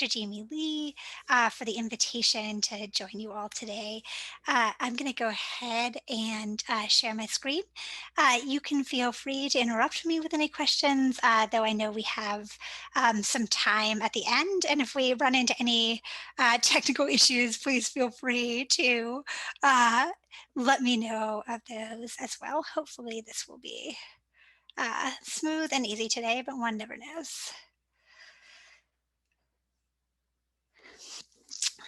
Dr. Jamie Lee for the invitation to join you all today. I'm going to go ahead and share my screen. You can feel free to interrupt me with any questions, though I know we have some time at the end. And if we run into any technical issues, please feel free to let me know of those as well. Hopefully this will be smooth and easy today, but one never knows.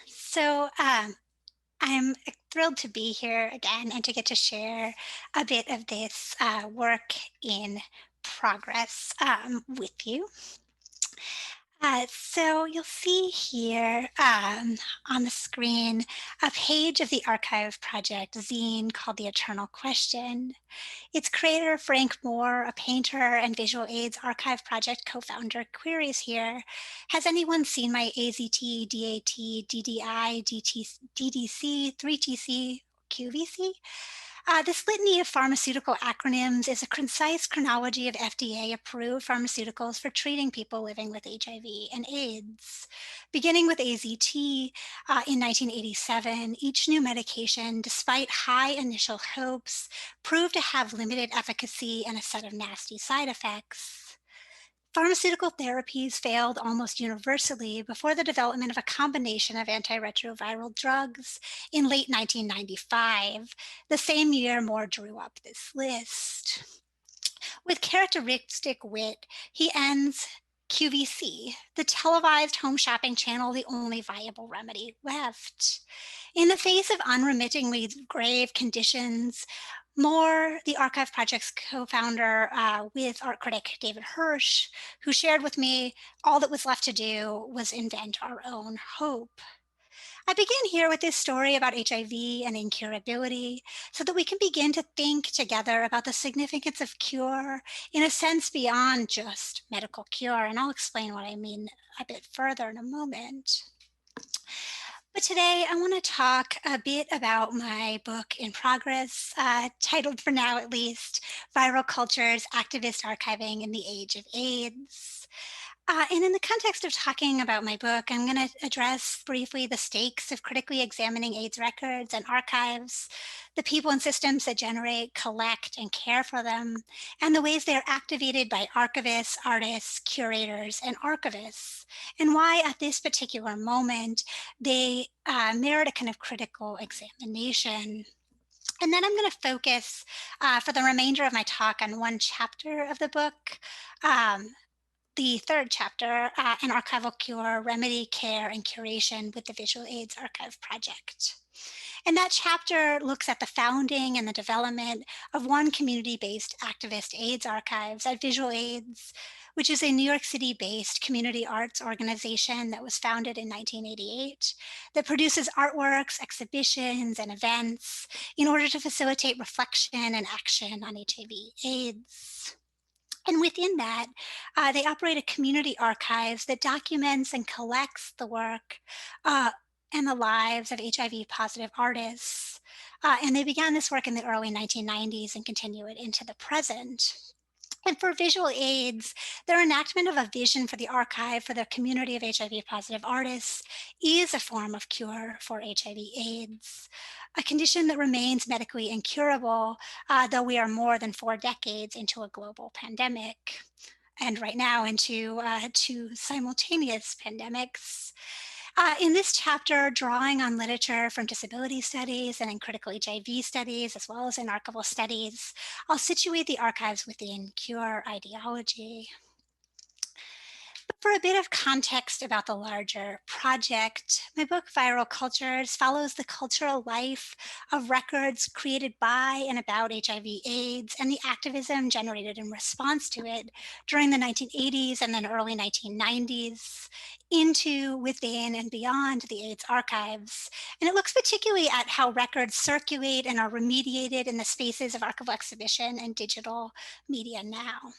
So I'm thrilled to be here again and to get to share a bit of this work in progress with you. So you'll see here on the screen a page of the archive project zine called The Eternal Question. Its creator, Frank Moore, a painter and visual aids archive project co-founder, queries here, has anyone seen my AZT, DAT, DDI, DDC, 3TC, QVC? This litany of pharmaceutical acronyms is a concise chronology of FDA-approved pharmaceuticals for treating people living with HIV and AIDS. Beginning with AZT in 1987, each new medication, despite high initial hopes, proved to have limited efficacy and a set of nasty side effects. Pharmaceutical therapies failed almost universally before the development of a combination of antiretroviral drugs in late 1995. The same year, Moore drew up this list. With characteristic wit, he ends QVC, the televised home shopping channel, the only viable remedy left. In the face of unremittingly grave conditions, Moore, the Archive Project's co-founder with art critic David Hirsch, who shared with me all that was left to do was invent our own hope. I begin here with this story about HIV and incurability so that we can begin to think together about the significance of cure in a sense beyond just medical cure. And I'll explain what I mean a bit further in a moment. But today I want to talk a bit about my book in progress, titled for now at least, Viral Cultures, Activist Archiving in the Age of AIDS. And in the context of talking about my book, I'm going to address briefly the stakes of critically examining AIDS records and archives, the people and systems that generate, collect, and care for them, and the ways they are activated by archivists, artists, curators, and archivists, and why at this particular moment they merit a kind of critical examination. And then I'm going to focus for the remainder of my talk on one chapter of the book, the third chapter, An Archival Cure, Remedy, Care, and Curation with the Visual AIDS Archive Project. And that chapter looks at the founding and the development of one community-based activist AIDS archives at Visual AIDS, which is a New York City-based community arts organization that was founded in 1988 that produces artworks, exhibitions, and events in order to facilitate reflection and action on HIV/AIDS. And within that, they operate a community archives that documents and collects the work and the lives of HIV positive artists. And they began this work in the early 1990s and continue it into the present. And for visual aids, their enactment of a vision for the archive for the community of HIV positive artists is a form of cure for HIV/AIDS, a condition that remains medically incurable, though we are more than 4 decades into a global pandemic, and right now into 2 simultaneous pandemics. In this chapter, drawing on literature from disability studies and in critical HIV studies, as well as in archival studies, I'll situate the archives within cure ideology. But for a bit of context about the larger project, my book, Viral Cultures, follows the cultural life of records created by and about HIV/AIDS and the activism generated in response to it during the 1980s and then early 1990s into, within, and beyond the AIDS archives. And it looks particularly at how records circulate and are remediated in the spaces of archival exhibition and digital media now.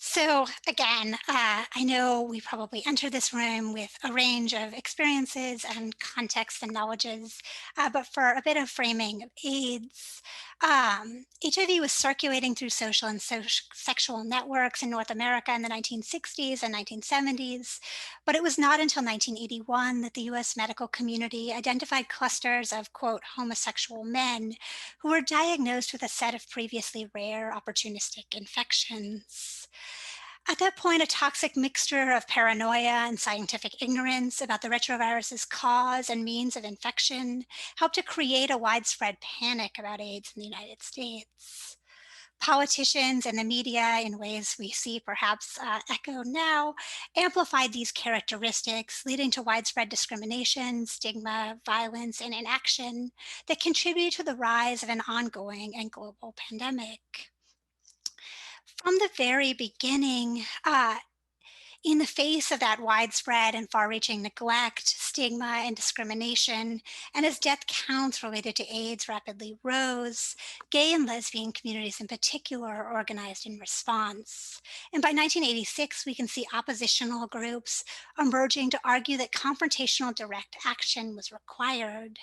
So again, I know we probably enter this room with a range of experiences and contexts and knowledges, but for a bit of framing of AIDS, HIV was circulating through social and sexual networks in North America in the 1960s and 1970s, but it was not until 1981 that the US medical community identified clusters of, quote, homosexual men who were diagnosed with a set of previously rare opportunistic infections. At that point, a toxic mixture of paranoia and scientific ignorance about the retrovirus's cause and means of infection helped to create a widespread panic about AIDS in the United States. Politicians and the media, in ways we see perhaps echoed now, amplified these characteristics, leading to widespread discrimination, stigma, violence, and inaction that contributed to the rise of an ongoing and global pandemic. From the very beginning, in the face of that widespread and far reaching neglect, stigma, and discrimination, and as death counts related to AIDS rapidly rose, gay and lesbian communities in particular organized in response. And by 1986, we can see oppositional groups emerging to argue that confrontational direct action was required.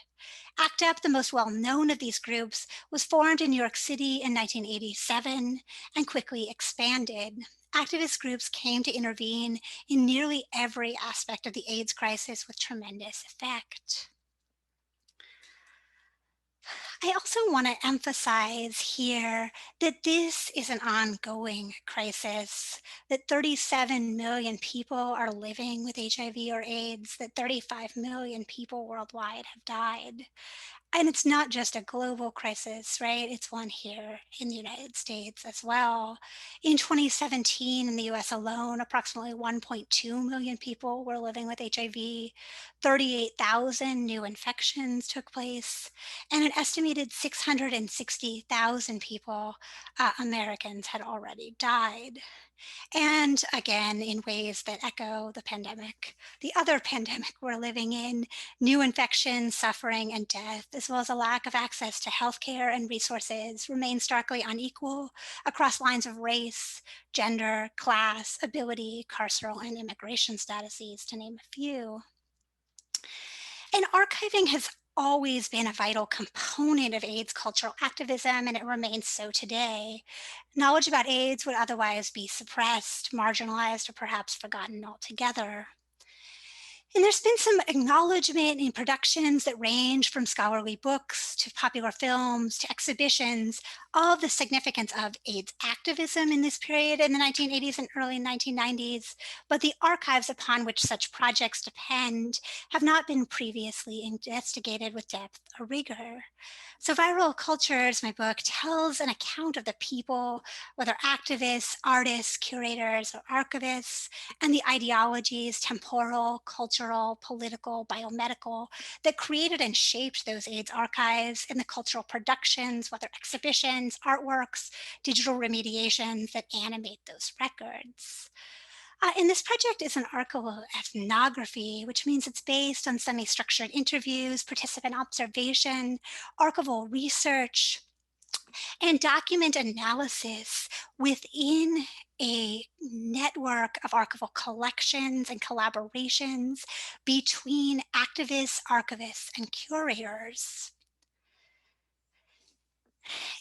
ACT UP, the most well known of these groups, was formed in New York City in 1987 and quickly expanded. Activist groups came to intervene in nearly every aspect of the AIDS crisis with tremendous effect. I also want to emphasize here that this is an ongoing crisis, that 37 million people are living with HIV or AIDS, that 35 million people worldwide have died. And it's not just a global crisis, right? It's one here in the United States as well. In 2017, in the US alone, approximately 1.2 million people were living with HIV. 38,000 new infections took place, and an estimated 660,000 people, Americans, had already died. And again, in ways that echo the pandemic, the other pandemic we're living in, new infections, suffering, and death, as well as a lack of access to healthcare and resources, remain starkly unequal across lines of race, gender, class, ability, carceral, and immigration statuses, to name a few. And archiving has always been a vital component of AIDS cultural activism, and it remains so today. Knowledge about AIDS would otherwise be suppressed, marginalized, or perhaps forgotten altogether. And there's been some acknowledgement in productions that range from scholarly books to popular films to exhibitions of the significance of AIDS activism in this period in the 1980s and early 1990s, but the archives upon which such projects depend have not been previously investigated with depth or rigor. So Viral Cultures, my book, tells an account of the people, whether activists, artists, curators, or archivists, and the ideologies, temporal, cultural, political, biomedical, that created and shaped those AIDS archives and the cultural productions, whether exhibitions, artworks, digital remediations that animate those records. And this project is an archival ethnography, which means it's based on semi-structured interviews, participant observation, archival research, and document analysis within a network of archival collections and collaborations between activists, archivists, and curators.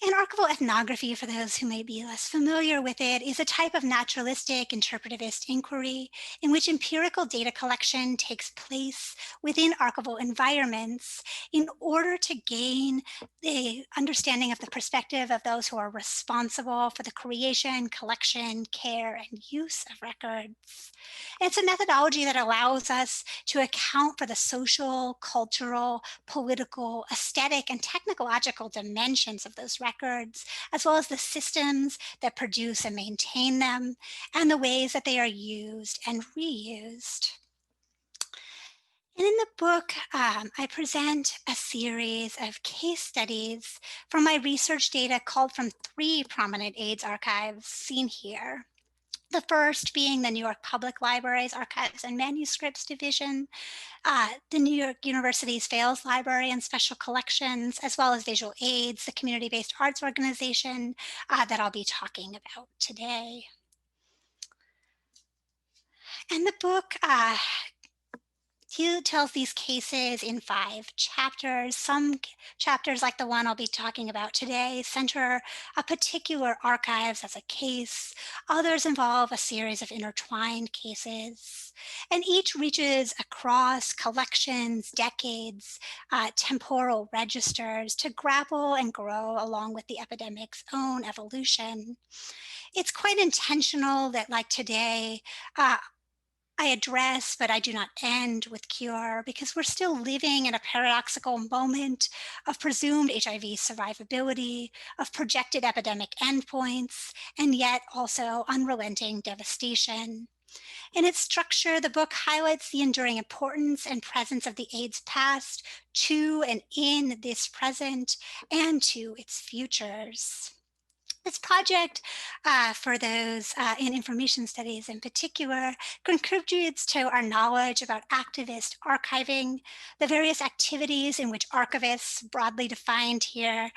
And archival ethnography, for those who may be less familiar with it, is a type of naturalistic interpretivist inquiry in which empirical data collection takes place within archival environments in order to gain the understanding of the perspective of those who are responsible for the creation, collection, care, and use of records. It's a methodology that allows us to account for the social, cultural, political, aesthetic, and technological dimensions of those records, as well as the systems that produce and maintain them, and the ways that they are used and reused. And in the book, I present a series of case studies from my research data called from three prominent AIDS archives seen here. The first being the New York Public Library's Archives and Manuscripts Division, the New York University's Fales Library and Special Collections, as well as Visual Aids, the community-based arts organization that I'll be talking about today. And the book he tells these cases in 5 chapters. Some chapters, like the one I'll be talking about today, center a particular archives as a case. Others involve a series of intertwined cases. And each reaches across collections, decades, temporal registers to grapple and grow along with the epidemic's own evolution. It's quite intentional that, like today, I address, but I do not end with cure because we're still living in a paradoxical moment of presumed HIV survivability, of projected epidemic endpoints, and yet also unrelenting devastation. In its structure, the book highlights the enduring importance and presence of the AIDS past to and in this present and to its futures. This project, for those in information studies in particular, contributes to our knowledge about activist archiving, the various activities in which archivists, broadly defined here,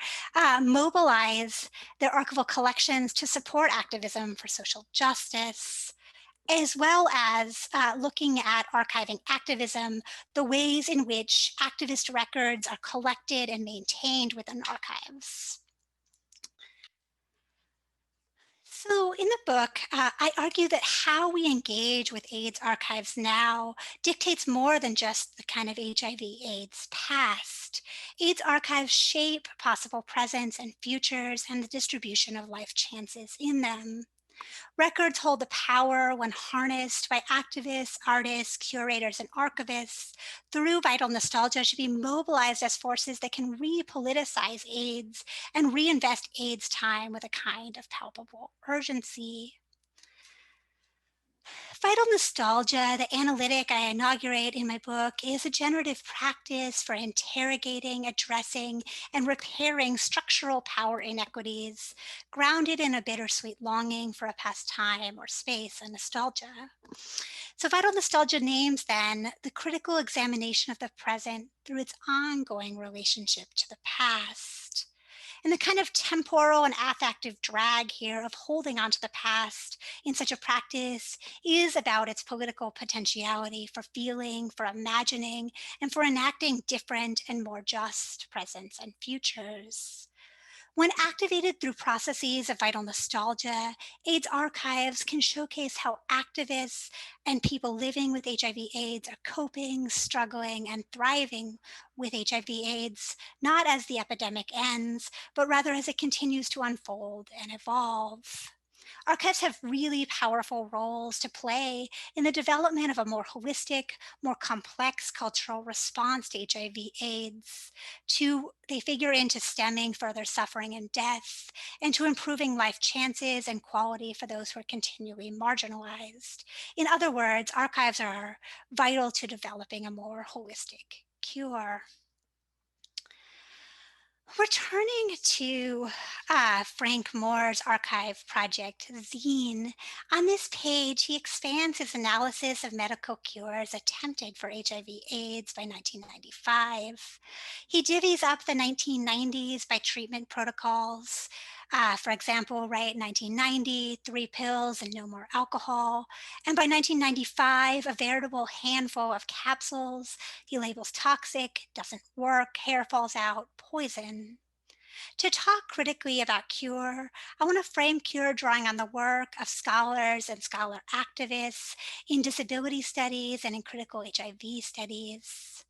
mobilize their archival collections to support activism for social justice, as well as looking at archiving activism, the ways in which activist records are collected and maintained within archives. So, in the book, I argue that how we engage with AIDS archives now dictates more than just the kind of HIV/AIDS past. AIDS archives shape possible presents and futures and the distribution of life chances in them. Records hold the power when harnessed by activists, artists, curators, and archivists through vital nostalgia should be mobilized as forces that can repoliticize AIDS and reinvest AIDS time with a kind of palpable urgency. Vital nostalgia, the analytic I inaugurate in my book, is a generative practice for interrogating, addressing, and repairing structural power inequities, grounded in a bittersweet longing for a past time or space and nostalgia. So, vital nostalgia names then the critical examination of the present through its ongoing relationship to the past. And the kind of temporal and affective drag here of holding on to the past in such a practice is about its political potentiality for feeling, for imagining, and for enacting different and more just presents and futures. When activated through processes of vital nostalgia, AIDS archives can showcase how activists and people living with HIV/AIDS are coping, struggling, and thriving with HIV/AIDS, not as the epidemic ends, but rather as it continues to unfold and evolve. Archives have really powerful roles to play in the development of a more holistic, more complex cultural response to HIV/AIDS. They figure into stemming further suffering and death, and to improving life chances and quality for those who are continually marginalized. In other words, archives are vital to developing a more holistic cure. Returning to Frank Moore's archive project, Zine, on this page, he expands his analysis of medical cures attempted for HIV/AIDS by 1995. He divvies up the 1990s by treatment protocols. For example, right, 1990, 3 pills and no more alcohol. And by 1995, a veritable handful of capsules he labels toxic, doesn't work, hair falls out, poison. To talk critically about cure, I want to frame cure drawing on the work of scholars and scholar activists in disability studies and in critical HIV studies.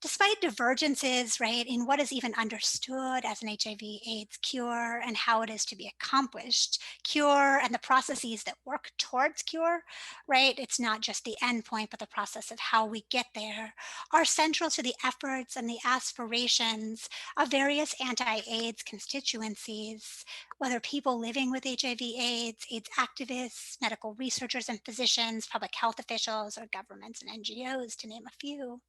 Despite divergences, right, in what is even understood as an HIV/AIDS cure and how it is to be accomplished, cure and the processes that work towards cure, right, it's not just the endpoint, but the process of how we get there, are central to the efforts and the aspirations of various anti-AIDS constituencies, whether people living with HIV/AIDS, AIDS activists, medical researchers and physicians, public health officials, or governments and NGOs, to name a few.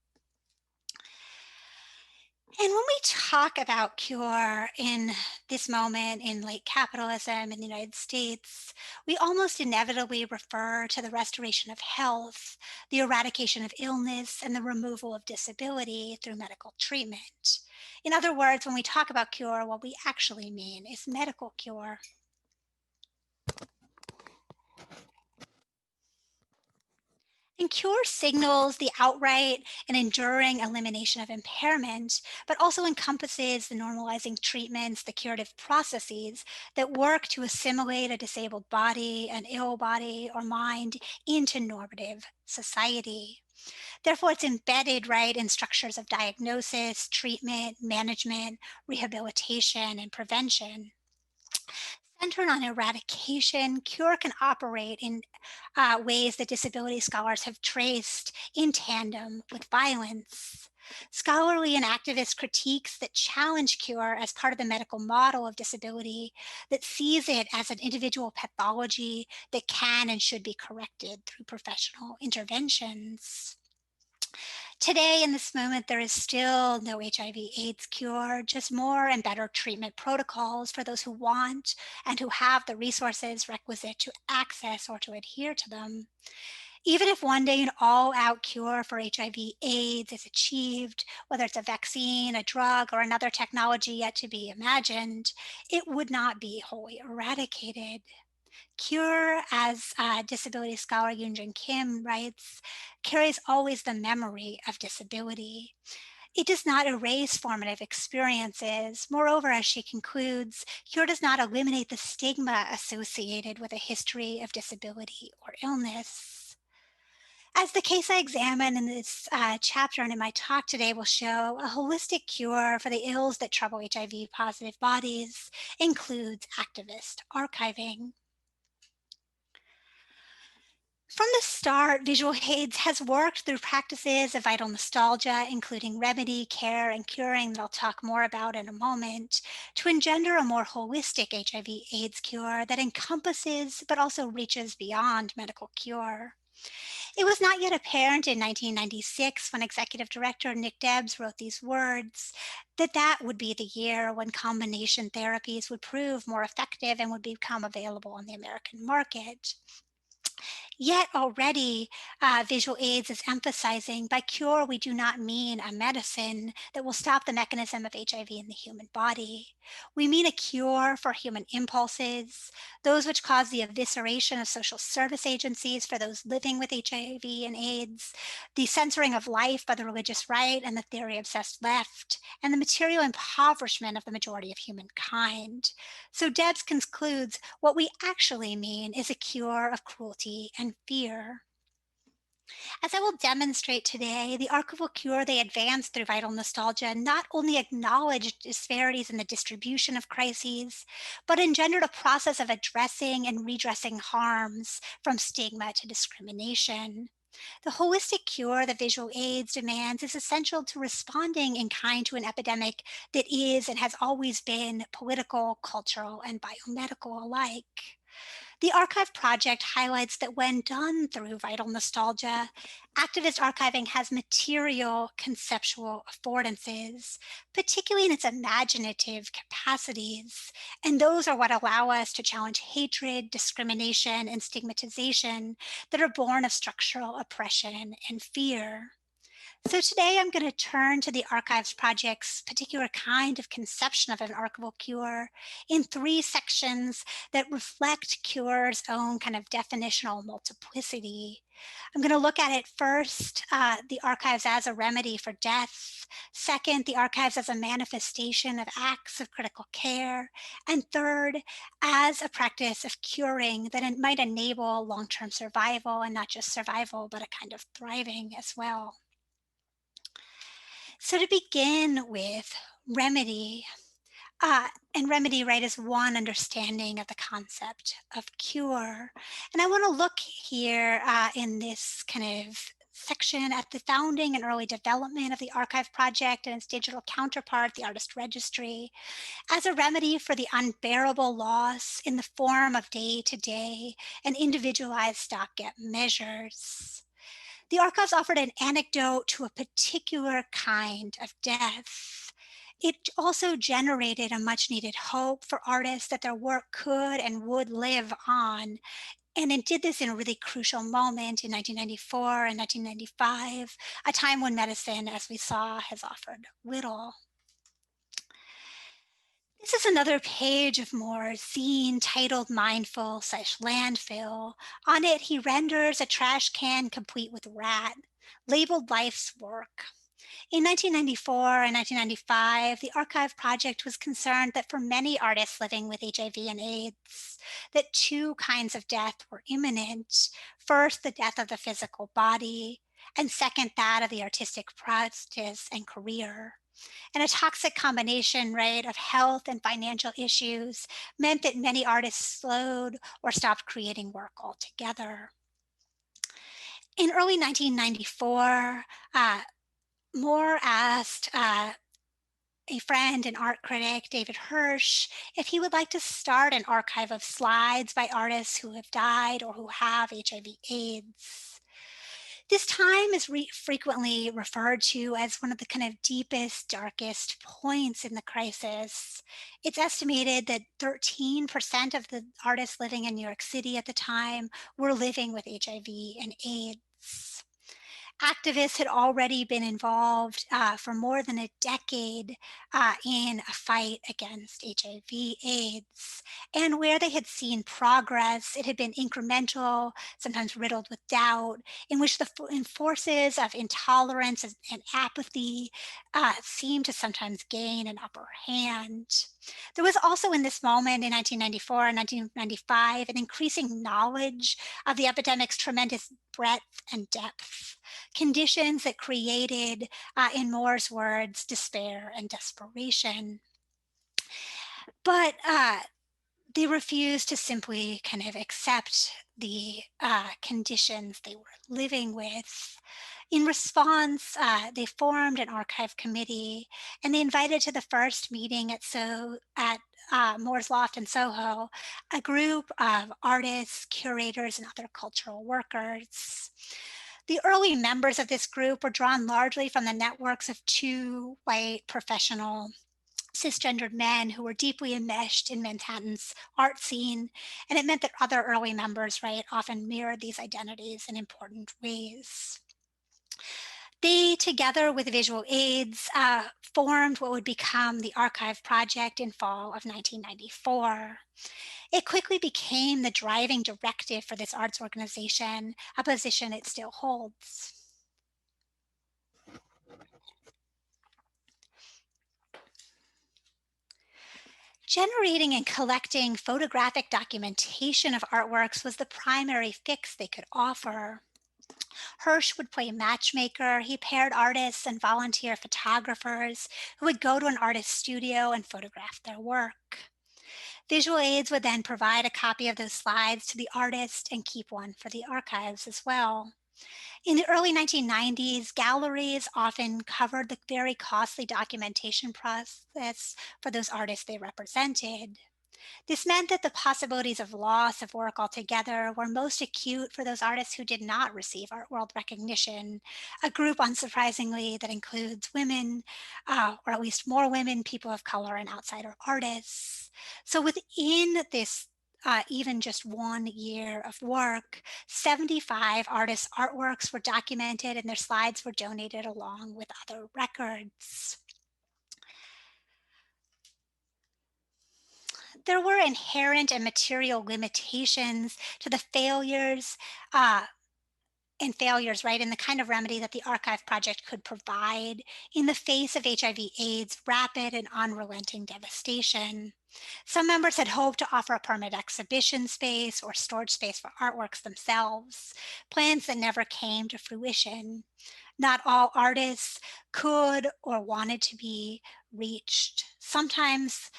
And when we talk about cure in this moment in late capitalism in the United States, we almost inevitably refer to the restoration of health, the eradication of illness, and the removal of disability through medical treatment. In other words, when we talk about cure, what we actually mean is medical cure. And cure signals the outright and enduring elimination of impairment, but also encompasses the normalizing treatments, the curative processes that work to assimilate a disabled body, an ill body, or mind into normative society. Therefore, it's embedded, right, in structures of diagnosis, treatment, management, rehabilitation, and prevention. Centered on eradication, cure can operate in ways that disability scholars have traced in tandem with violence. Scholarly and activist critiques that challenge cure as part of the medical model of disability, that sees it as an individual pathology that can and should be corrected through professional interventions. Today, in this moment, there is still no HIV/AIDS cure, just more and better treatment protocols for those who want and who have the resources requisite to access or to adhere to them. Even if one day an all out cure for HIV/AIDS is achieved, whether it's a vaccine, a drug, or another technology yet to be imagined, it would not be wholly eradicated. Cure, as disability scholar Yoonjun Kim writes, carries always the memory of disability. It does not erase formative experiences. Moreover, as she concludes, cure does not eliminate the stigma associated with a history of disability or illness. As the case I examine in this chapter and in my talk today will show, a holistic cure for the ills that trouble HIV positive bodies includes activist archiving. From the start, Visual AIDS has worked through practices of vital nostalgia, including remedy, care, and curing that I'll talk more about in a moment, to engender a more holistic HIV/AIDS cure that encompasses but also reaches beyond medical cure. It was not yet apparent in 1996, when Executive Director Nick Debs wrote these words, that that would be the year when combination therapies would prove more effective and would become available on the American market. Yet already, visual aids is emphasizing, by cure, we do not mean a medicine that will stop the mechanism of HIV in the human body. We mean a cure for human impulses, those which cause the evisceration of social service agencies for those living with HIV and AIDS, the censoring of life by the religious right and the theory obsessed left, and the material impoverishment of the majority of humankind. So Debs concludes, what we actually mean is a cure of cruelty and fear. As I will demonstrate today, the archival cure they advanced through vital nostalgia not only acknowledged disparities in the distribution of crises, but engendered a process of addressing and redressing harms, from stigma to discrimination. The holistic cure that visual aids demands is essential to responding in kind to an epidemic that is and has always been political, cultural, and biomedical alike. The archive project highlights that when done through vital nostalgia, activist archiving has material conceptual affordances, particularly in its imaginative capacities. And those are what allow us to challenge hatred, discrimination, and stigmatization that are born of structural oppression and fear. So today I'm going to turn to the Archives Project's particular kind of conception of an archival cure in three sections that reflect cure's own kind of definitional multiplicity. I'm going to look at it first, the archives as a remedy for death. Second, the archives as a manifestation of acts of critical care. And third, as a practice of curing that it might enable long-term survival, and not just survival, but a kind of thriving as well. So to begin with, remedy, and remedy, right, is one understanding of the concept of cure. And I want to look here in this kind of section at the founding and early development of the archive project and its digital counterpart, the Artist Registry, as a remedy for the unbearable loss in the form of day-to-day and individualized stopgap measures. The archives offered an anecdote to a particular kind of death. It also generated a much needed hope for artists that their work could and would live on. And it did this in a really crucial moment in 1994 and 1995, a time when medicine, as we saw, has offered little. This is another page of Moore's zine titled Mindful/Landfill. On it, he renders a trash can complete with rat, labeled life's work. In 1994 and 1995, the Archive Project was concerned that for many artists living with HIV and AIDS, that two kinds of death were imminent. First, the death of the physical body, and second, that of the artistic practice and career. And a toxic combination, right, of health and financial issues meant that many artists slowed or stopped creating work altogether. In early 1994, Moore asked a friend and art critic, David Hirsch, if he would like to start an archive of slides by artists who have died or who have HIV/AIDS. This time is frequently referred to as one of the kind of deepest, darkest points in the crisis. It's estimated that 13% of the artists living in New York City at the time were living with HIV and AIDS. Activists had already been involved for more than a decade in a fight against HIV/AIDS. And where they had seen progress, it had been incremental, sometimes riddled with doubt, in which the forces of intolerance and apathy seemed to sometimes gain an upper hand. There was also in this moment in 1994 and 1995 an increasing knowledge of the epidemic's tremendous breadth and depth, conditions that created, in Moore's words, despair and desperation. But they refused to simply kind of accept the conditions they were living with. In response, they formed an archive committee and they invited to the first meeting at Moore's Loft in Soho a group of artists, curators, and other cultural workers. The early members of this group were drawn largely from the networks of two white professional cisgendered men who were deeply enmeshed in Manhattan's art scene. And it meant that other early members, right, often mirrored these identities in important ways. They, together with visual aids, formed what would become the Archive Project in fall of 1994. It quickly became the driving directive for this arts organization, a position it still holds. Generating and collecting photographic documentation of artworks was the primary fix they could offer. Hirsch would play matchmaker. He paired artists and volunteer photographers who would go to an artist's studio and photograph their work. Visual aids would then provide a copy of those slides to the artist and keep one for the archives as well. In the early 1990s, galleries often covered the very costly documentation process for those artists they represented. This meant that the possibilities of loss of work altogether were most acute for those artists who did not receive art world recognition, a group, unsurprisingly, that includes women, or at least more women, people of color, and outsider artists. So within this even just 1 year of work, 75 artists' artworks were documented and their slides were donated along with other records. There were inherent and material limitations to the uh, failures, right, and the kind of remedy that the Archive Project could provide in the face of HIV/AIDS rapid and unrelenting devastation. Some members had hoped to offer a permanent exhibition space or storage space for artworks themselves, plans that never came to fruition. Not all artists could or wanted to be reached. Sometimes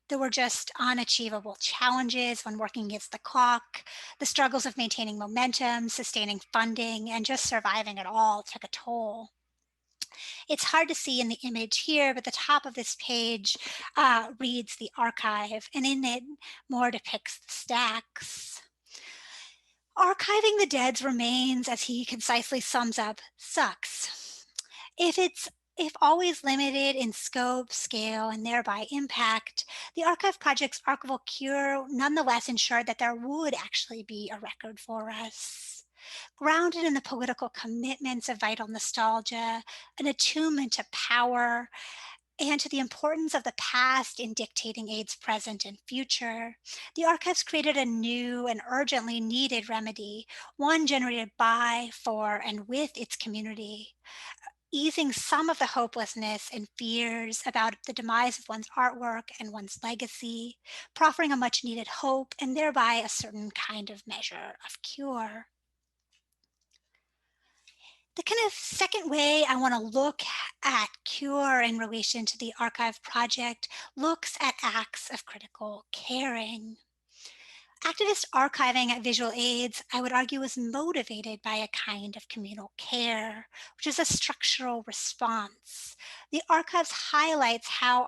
there were just unachievable challenges when working against the clock. The struggles of maintaining momentum, sustaining funding, and just surviving at all took a toll. It's hard to see in the image here, but the top of this page reads the archive, and in it, Moore depicts the stacks. Archiving the dead's remains, as he concisely sums up, sucks. If always limited in scope, scale, and thereby impact, the Archive Project's archival cure nonetheless ensured that there would actually be a record for us. Grounded in the political commitments of vital nostalgia, an attunement to power, and to the importance of the past in dictating AID's present and future, the archives created a new and urgently needed remedy, one generated by, for, and with its community, easing some of the hopelessness and fears about the demise of one's artwork and one's legacy, proffering a much needed hope and thereby a certain kind of measure of cure. The kind of second way I want to look at cure in relation to the archive project looks at acts of critical caring. Activist archiving at visual aids, I would argue, is motivated by a kind of communal care, which is a structural response. The archives highlights how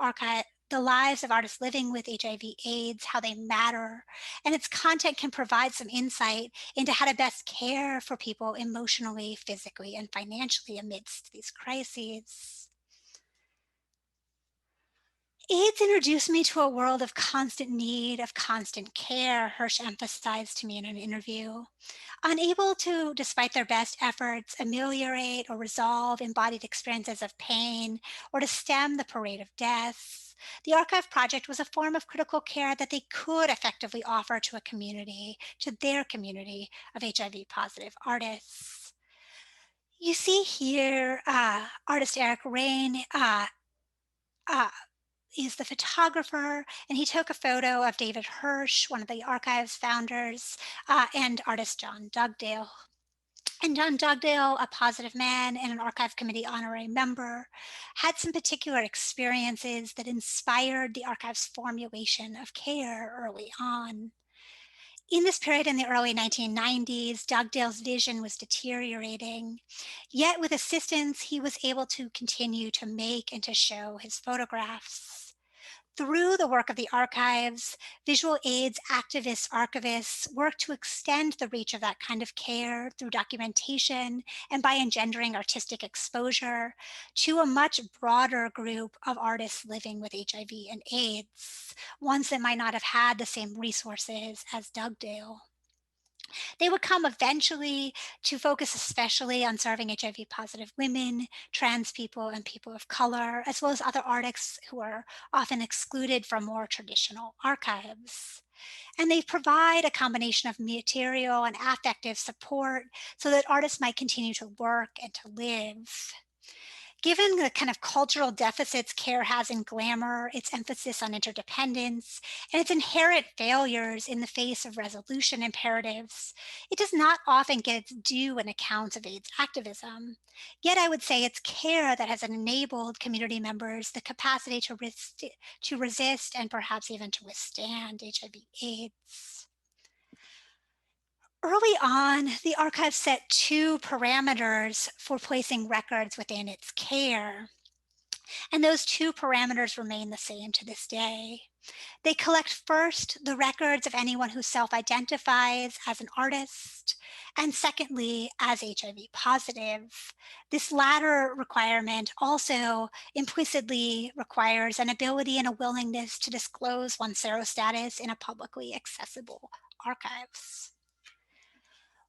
the lives of artists living with HIV/AIDS, how they matter, and its content can provide some insight into how to best care for people emotionally, physically, and financially amidst these crises. AIDS introduced me to a world of constant need, of constant care, Hirsch emphasized to me in an interview. Unable to, despite their best efforts, ameliorate or resolve embodied experiences of pain or to stem the parade of deaths, the Archive Project was a form of critical care that they could effectively offer to a community, to their community of HIV positive artists. You see here, artist Eric Rain uh, is the photographer, and he took a photo of David Hirsch, one of the archive's founders, and artist John Dugdale. And John Dugdale, a positive man and an archive committee honorary member, had some particular experiences that inspired the archive's formulation of care early on. In this period in the early 1990s, Dugdale's vision was deteriorating. Yet, with assistance, he was able to continue to make and to show his photographs. Through the work of the archives, visual aids activists, archivists work to extend the reach of that kind of care through documentation and by engendering artistic exposure to a much broader group of artists living with HIV and AIDS, ones that might not have had the same resources as Dugdale. They would come eventually to focus especially on serving HIV positive women, trans people, and people of color, as well as other artists who are often excluded from more traditional archives. And they provide a combination of material and affective support so that artists might continue to work and to live. Given the kind of cultural deficits care has in glamour, its emphasis on interdependence, and its inherent failures in the face of resolution imperatives, it does not often get its due in accounts of AIDS activism. Yet I would say it's care that has enabled community members the capacity to resist and perhaps even to withstand HIV/AIDS. Early on, the archive set two parameters for placing records within its care. And those two parameters remain the same to this day. They collect first the records of anyone who self-identifies as an artist, and secondly, as HIV positive. This latter requirement also implicitly requires an ability and a willingness to disclose one's serostatus in a publicly accessible archives.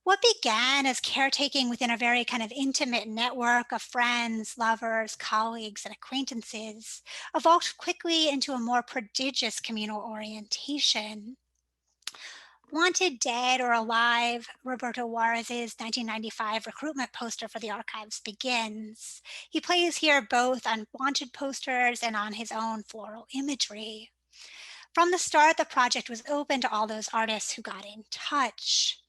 What began as caretaking within a very kind of intimate network of friends, lovers, colleagues, and acquaintances evolved quickly into a more prodigious communal orientation. Wanted Dead or Alive, Roberto Juarez's 1995 recruitment poster for the archives begins. He plays here both on wanted posters and on his own floral imagery. From the start, the project was open to all those artists who got in touch.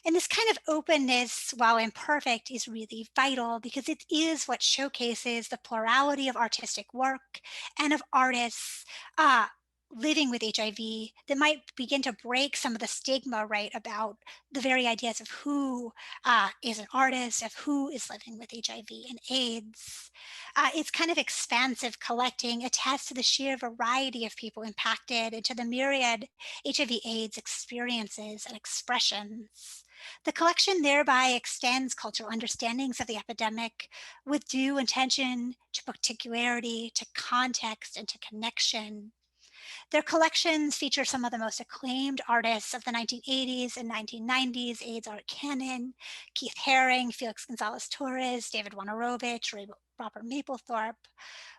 And this kind of openness, while imperfect, is really vital because it is what showcases the plurality of artistic work and of artists living with HIV that might begin to break some of the stigma, right, about the very ideas of who is an artist, of who is living with HIV and AIDS. Its kind of expansive collecting attests to the sheer variety of people impacted and to the myriad HIV/AIDS experiences and expressions. The collection thereby extends cultural understandings of the epidemic with due attention to particularity, to context, and to connection. Their collections feature some of the most acclaimed artists of the 1980s and 1990s AIDS art canon: Keith Haring, Felix Gonzalez Torres, David Wojnarowicz, Robert Mapplethorpe.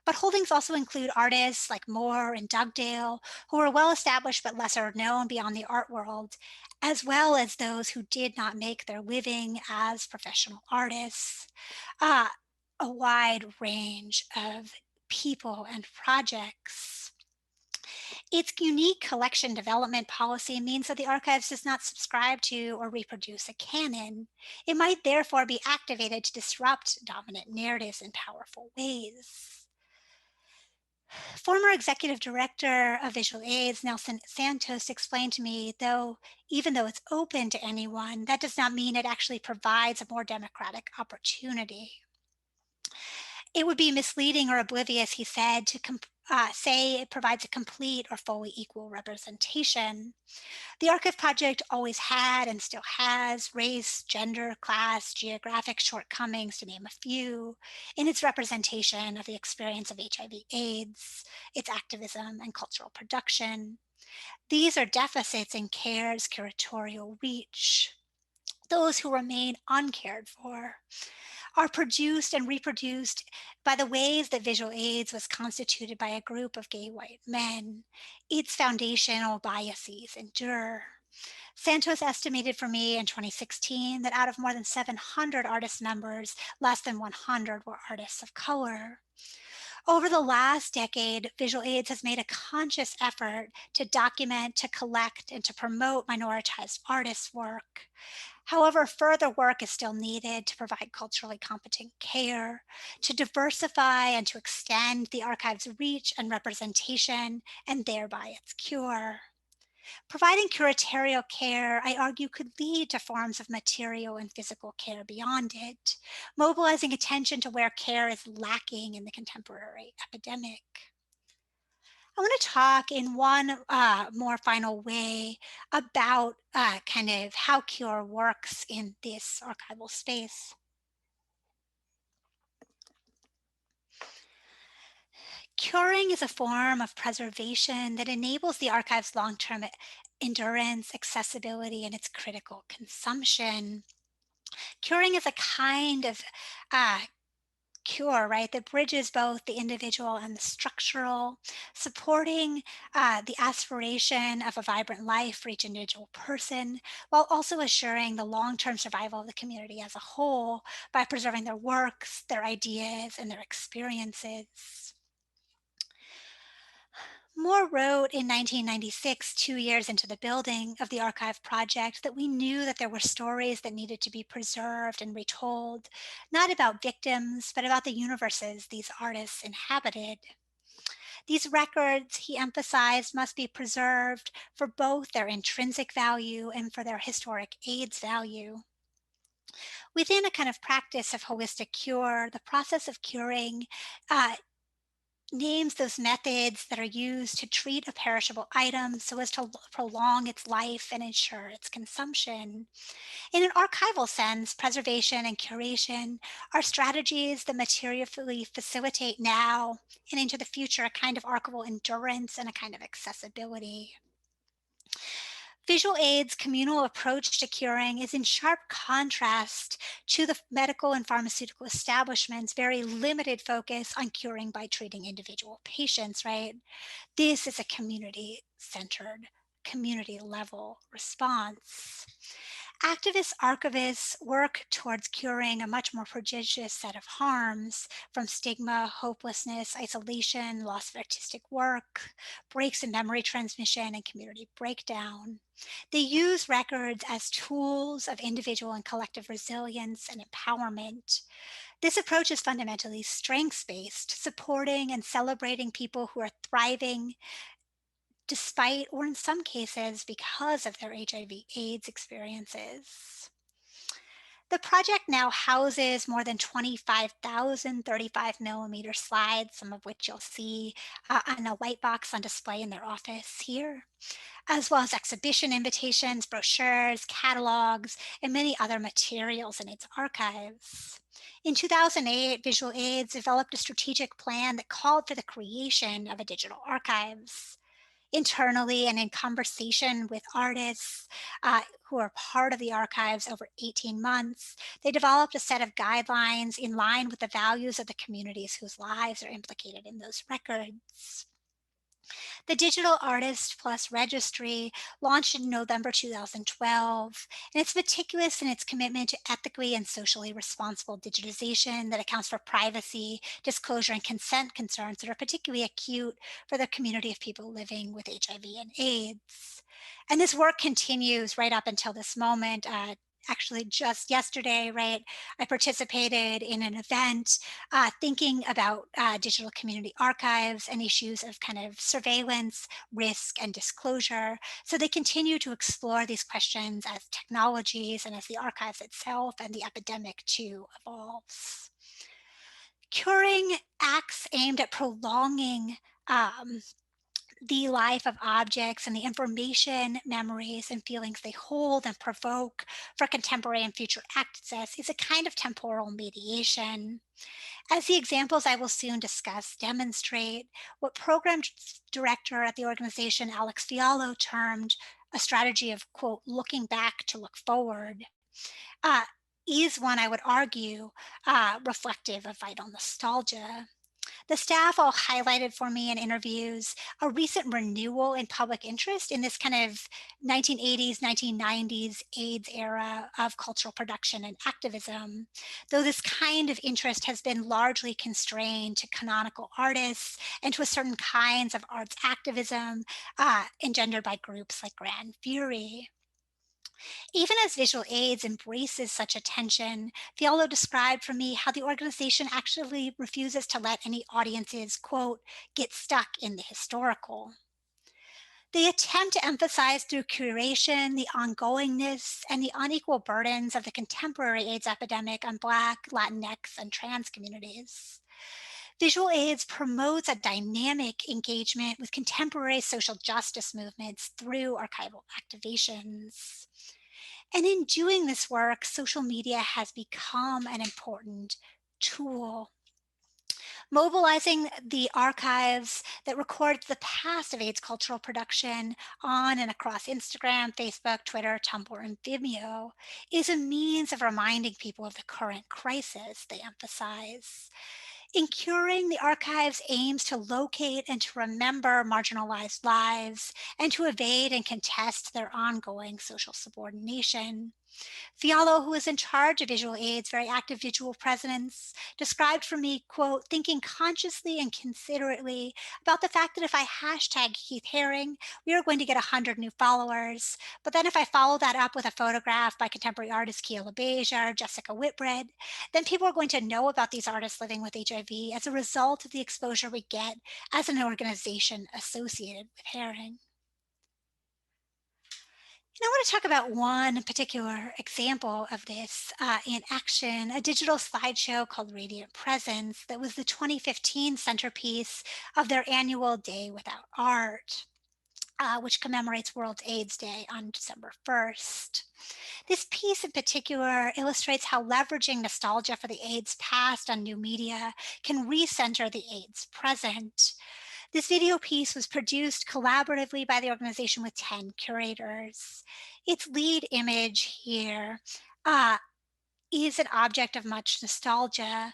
But holdings also include artists like Moore and Dugdale, who were well established but lesser known beyond the art world, as well as those who did not make their living as professional artists. Uh, a wide range of people and projects. Its unique collection development policy means that the archives does not subscribe to or reproduce a canon. It might therefore be activated to disrupt dominant narratives in powerful ways. Former executive director of visual aids, Nelson Santos, explained to me, even though it's open to anyone, that does not mean it actually provides a more democratic opportunity. It would be misleading or oblivious, he said, to say it provides a complete or fully equal representation. The Archive Project always had and still has race, gender, class, geographic shortcomings, to name a few, in its representation of the experience of HIV/AIDS, its activism and cultural production. These are deficits in CARE's curatorial reach. Those who remain uncared for are produced and reproduced by the ways that visual aids was constituted by a group of gay white men. Its foundational biases endure. Santos estimated for me in 2016 that out of more than 700 artist members, less than 100 were artists of color. Over the last decade, Visual Aids has made a conscious effort to document, to collect, and to promote minoritized artists' work. However, further work is still needed to provide culturally competent care, to diversify and to extend the archive's reach and representation, and thereby its cure. Providing curatorial care, I argue, could lead to forms of material and physical care beyond it, mobilizing attention to where care is lacking in the contemporary epidemic. I want to talk in one more final way about kind of how cure works in this archival space. Curing is a form of preservation that enables the archive's long-term endurance, accessibility, and its critical consumption. Curing is a kind of uh, cure, right, that bridges both the individual and the structural, supporting the aspiration of a vibrant life for each individual person, while also assuring the long-term survival of the community as a whole by preserving their works, their ideas, and their experiences. Moore wrote in 1996, 2 years into the building of the archive project, that we knew that there were stories that needed to be preserved and retold, not about victims, but about the universes these artists inhabited. These records, he emphasized, must be preserved for both their intrinsic value and for their historic AIDS value. Within a kind of practice of holistic cure, the process of curing uh, names those methods that are used to treat a perishable item so as to prolong its life and ensure its consumption. In an archival sense, preservation and curation are strategies that materially facilitate now and into the future a kind of archival endurance and a kind of accessibility. Visual Aid's communal approach to curing is in sharp contrast to the medical and pharmaceutical establishment's very limited focus on curing by treating individual patients, right? This is a community-centered, community-level response. Activist archivists work towards curing a much more prodigious set of harms, from stigma, hopelessness, isolation, loss of artistic work, breaks in memory transmission, and community breakdown. They use records as tools of individual and collective resilience and empowerment. This approach is fundamentally strengths-based, supporting and celebrating people who are thriving despite, or in some cases, because of their HIV/AIDS experiences. The project now houses more than 25,000 35-millimeter slides, some of which you'll see on a white box on display in their office here, as well as exhibition invitations, brochures, catalogs, and many other materials in its archives. In 2008, Visual Aids developed a strategic plan that called for the creation of a digital archives. Internally and in conversation with artists who are part of the archives over 18 months, they developed a set of guidelines in line with the values of the communities whose lives are implicated in those records. The Digital Artist Plus Registry launched in November 2012, and it's meticulous in its commitment to ethically and socially responsible digitization that accounts for privacy, disclosure, and consent concerns that are particularly acute for the community of people living with HIV and AIDS. And this work continues right up until this moment. Actually, just yesterday, right, I participated in an event thinking about digital community archives and issues of kind of surveillance, risk, and disclosure. So they continue to explore these questions as technologies and as the archives itself and the epidemic too evolves. Curing acts aimed at prolonging um, the life of objects and the information, memories, and feelings they hold and provoke for contemporary and future access is a kind of temporal mediation. As the examples I will soon discuss demonstrate, what program director at the organization Alex Fiallo termed a strategy of, quote, looking back to look forward, uh, is one I would argue reflective of vital nostalgia. The staff all highlighted for me in interviews a recent renewal in public interest in this kind of 1980s, 1990s AIDS era of cultural production and activism, though this kind of interest has been largely constrained to canonical artists and to a certain kinds of arts activism engendered by groups like Grand Fury. Even as visual aids embraces such attention, Fiallo described for me how the organization actually refuses to let any audiences, quote, get stuck in the historical. They attempt to emphasize through curation the ongoingness and the unequal burdens of the contemporary AIDS epidemic on Black, Latinx, and trans communities. Visual aids promotes a dynamic engagement with contemporary social justice movements through archival activations. And in doing this work, social media has become an important tool. Mobilizing the archives that record the past of AIDS cultural production on and across Instagram, Facebook, Twitter, Tumblr, and Vimeo is a means of reminding people of the current crisis, they emphasize. In curing, the archives aims to locate and to remember marginalized lives and to evade and contest their ongoing social subordination. Fiallo, who is in charge of visual aids, very active visual presence, described for me, quote, thinking consciously and considerately about the fact that if I hashtag Keith Haring, we are going to get 100 new followers. But then if I follow that up with a photograph by contemporary artist Keala Beja or Jessica Whitbread, then people are going to know about these artists living with HIV as a result of the exposure we get as an organization associated with Haring. And I want to talk about one particular example of this in action, a digital slideshow called Radiant Presence that was the 2015 centerpiece of their annual Day Without Art, which commemorates World AIDS Day on December 1st. This piece in particular illustrates how leveraging nostalgia for the AIDS past on new media can recenter the AIDS present. This video piece was produced collaboratively by the organization with 10 curators. Its lead image here uh, is an object of much nostalgia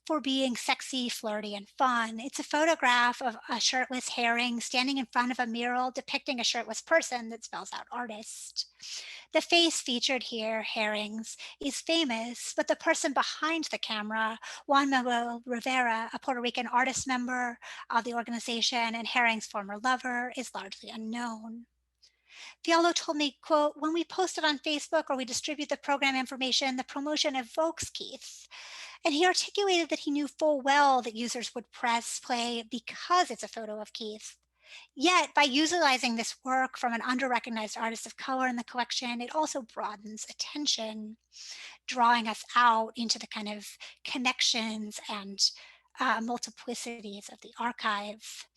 for being sexy, flirty, and fun. It's a photograph of a shirtless herring standing in front of a mural depicting a shirtless person that spells out artist. The face featured here, Herring's, is famous, but the person behind the camera, Juan Manuel Rivera, a Puerto Rican artist member of the organization and Herring's former lover, is largely unknown. Fiallo told me, quote, when we post it on Facebook or we distribute the program information, the promotion evokes Keith. And he articulated that he knew full well that users would press play because it's a photo of Keith. Yet, by utilizing this work from an under-recognized artist of color in the collection, it also broadens attention, drawing us out into the kind of connections and multiplicities of the archive.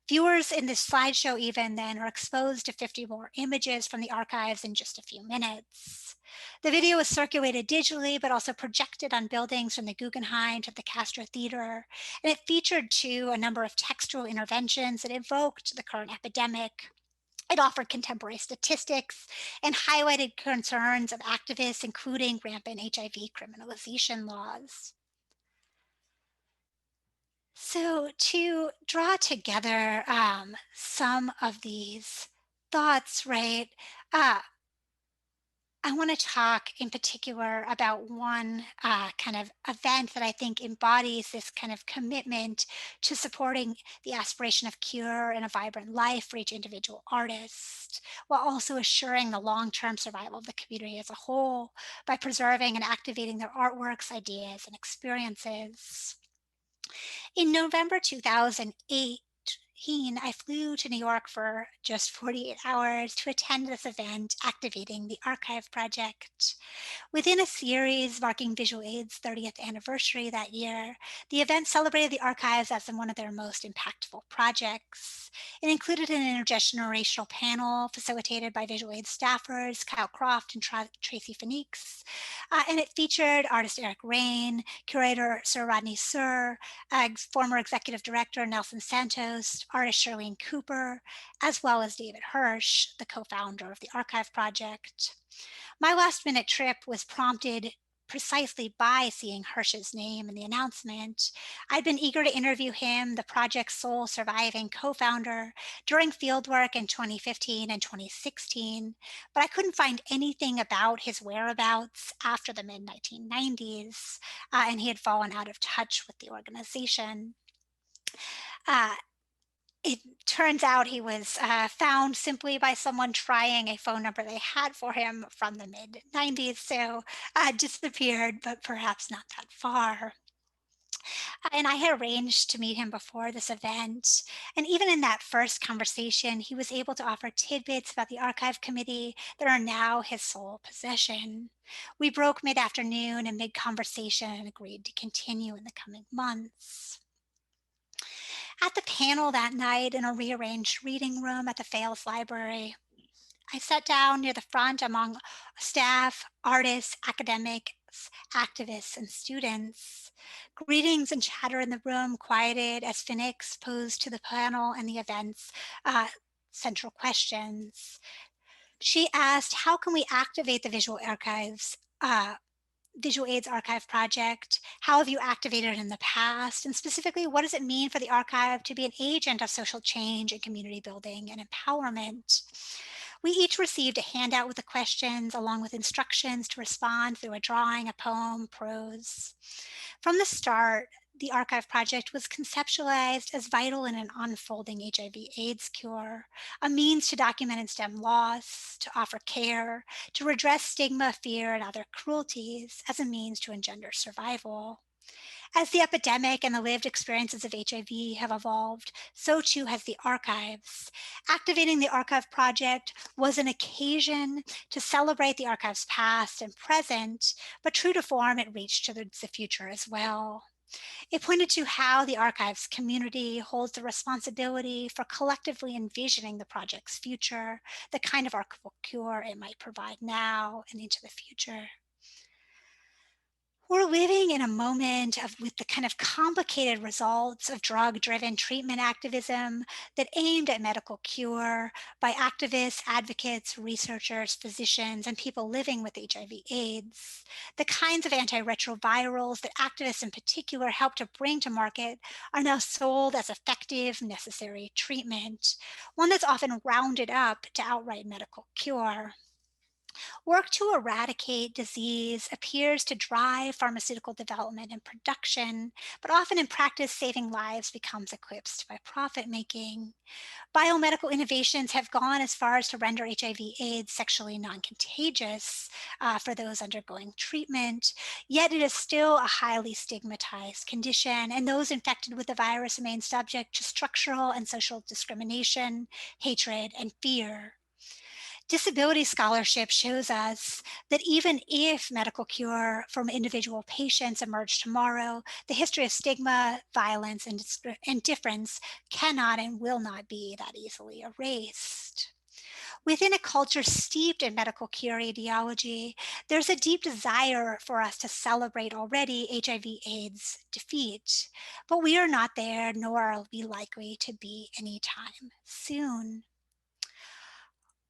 Viewers in this slideshow even then are exposed to 50 more images from the archives in just a few minutes. The video was circulated digitally, but also projected on buildings from the Guggenheim to the Castro Theater, and it featured too a number of textual interventions that evoked the current epidemic. It offered contemporary statistics and highlighted concerns of activists, including rampant HIV criminalization laws. So, to draw together some of these thoughts, right? Uh, I want to talk in particular about one kind of event that I think embodies this kind of commitment to supporting the aspiration of cure and a vibrant life for each individual artist, while also assuring the long term survival of the community as a whole by preserving and activating their artworks, ideas, and experiences. In November 2018, I flew to New York for just 48 hours to attend this event activating the Archive Project. Within a series marking Visual Aid's 30th anniversary that year, the event celebrated the archives as one of their most impactful projects. It included an intergenerational panel facilitated by Visual Aid staffers Kyle Croft and Tracy Phoenix, and it featured artist Eric Rain, curator Sir Rodney Sir, former executive director Nelson Santos, artist Charlene Cooper, as well as David Hirsch, the co-founder of the Archive Project. My last minute trip was prompted precisely by seeing Hirsch's name in the announcement. I'd been eager to interview him, the project's sole surviving co-founder, during fieldwork in 2015 and 2016, but I couldn't find anything about his whereabouts after the mid 1990s, and he had fallen out of touch with the organization. Uh, it turns out he was found simply by someone trying a phone number they had for him from the mid 90s, so disappeared, but perhaps not that far. And I had arranged to meet him before this event. And even in that first conversation, he was able to offer tidbits about the archive committee that are now his sole possession. We broke mid afternoon and mid conversation and agreed to continue in the coming months. At the panel that night in a rearranged reading room at the Fales Library, I sat down near the front among staff, artists, academics, activists, and students. Greetings and chatter in the room quieted as Phoenix posed to the panel and the event's central questions. She asked, how can we activate the visual archives Visual Aid's archive project? How have you activated it in the past? And specifically, what does it mean for the archive to be an agent of social change and community building and empowerment? We each received a handout with the questions along with instructions to respond through a drawing, a poem, prose. From the start, the archive project was conceptualized as vital in an unfolding HIV/AIDS cure, a means to document and stem loss, to offer care, to redress stigma, fear, and other cruelties as a means to engender survival. As the epidemic and the lived experiences of HIV have evolved, so too has the archives. Activating the Archive Project was an occasion to celebrate the archive's past and present, but true to form, it reached to the future as well. It pointed to how the archives community holds the responsibility for collectively envisioning the project's future, the kind of archival cure it might provide now and into the future. We're living in a moment with the kind of complicated results of drug-driven treatment activism that aimed at medical cure by activists, advocates, researchers, physicians, and people living with HIV/AIDS. The kinds of antiretrovirals that activists in particular helped to bring to market are now sold as effective, necessary treatment, one that's often rounded up to outright medical cure. Work to eradicate disease appears to drive pharmaceutical development and production, but often in practice, saving lives becomes eclipsed by profit making. Biomedical innovations have gone as far as to render HIV/AIDS sexually non-contagious for those undergoing treatment, yet it is still a highly stigmatized condition, and those infected with the virus remain subject to structural and social discrimination, hatred, and fear. Disability scholarship shows us that even if medical cure for individual patients emerged tomorrow, the history of stigma, violence, and difference cannot and will not be that easily erased. Within a culture steeped in medical cure ideology, there's a deep desire for us to celebrate already HIV/AIDS defeat, but we are not there, nor are we likely to be anytime soon.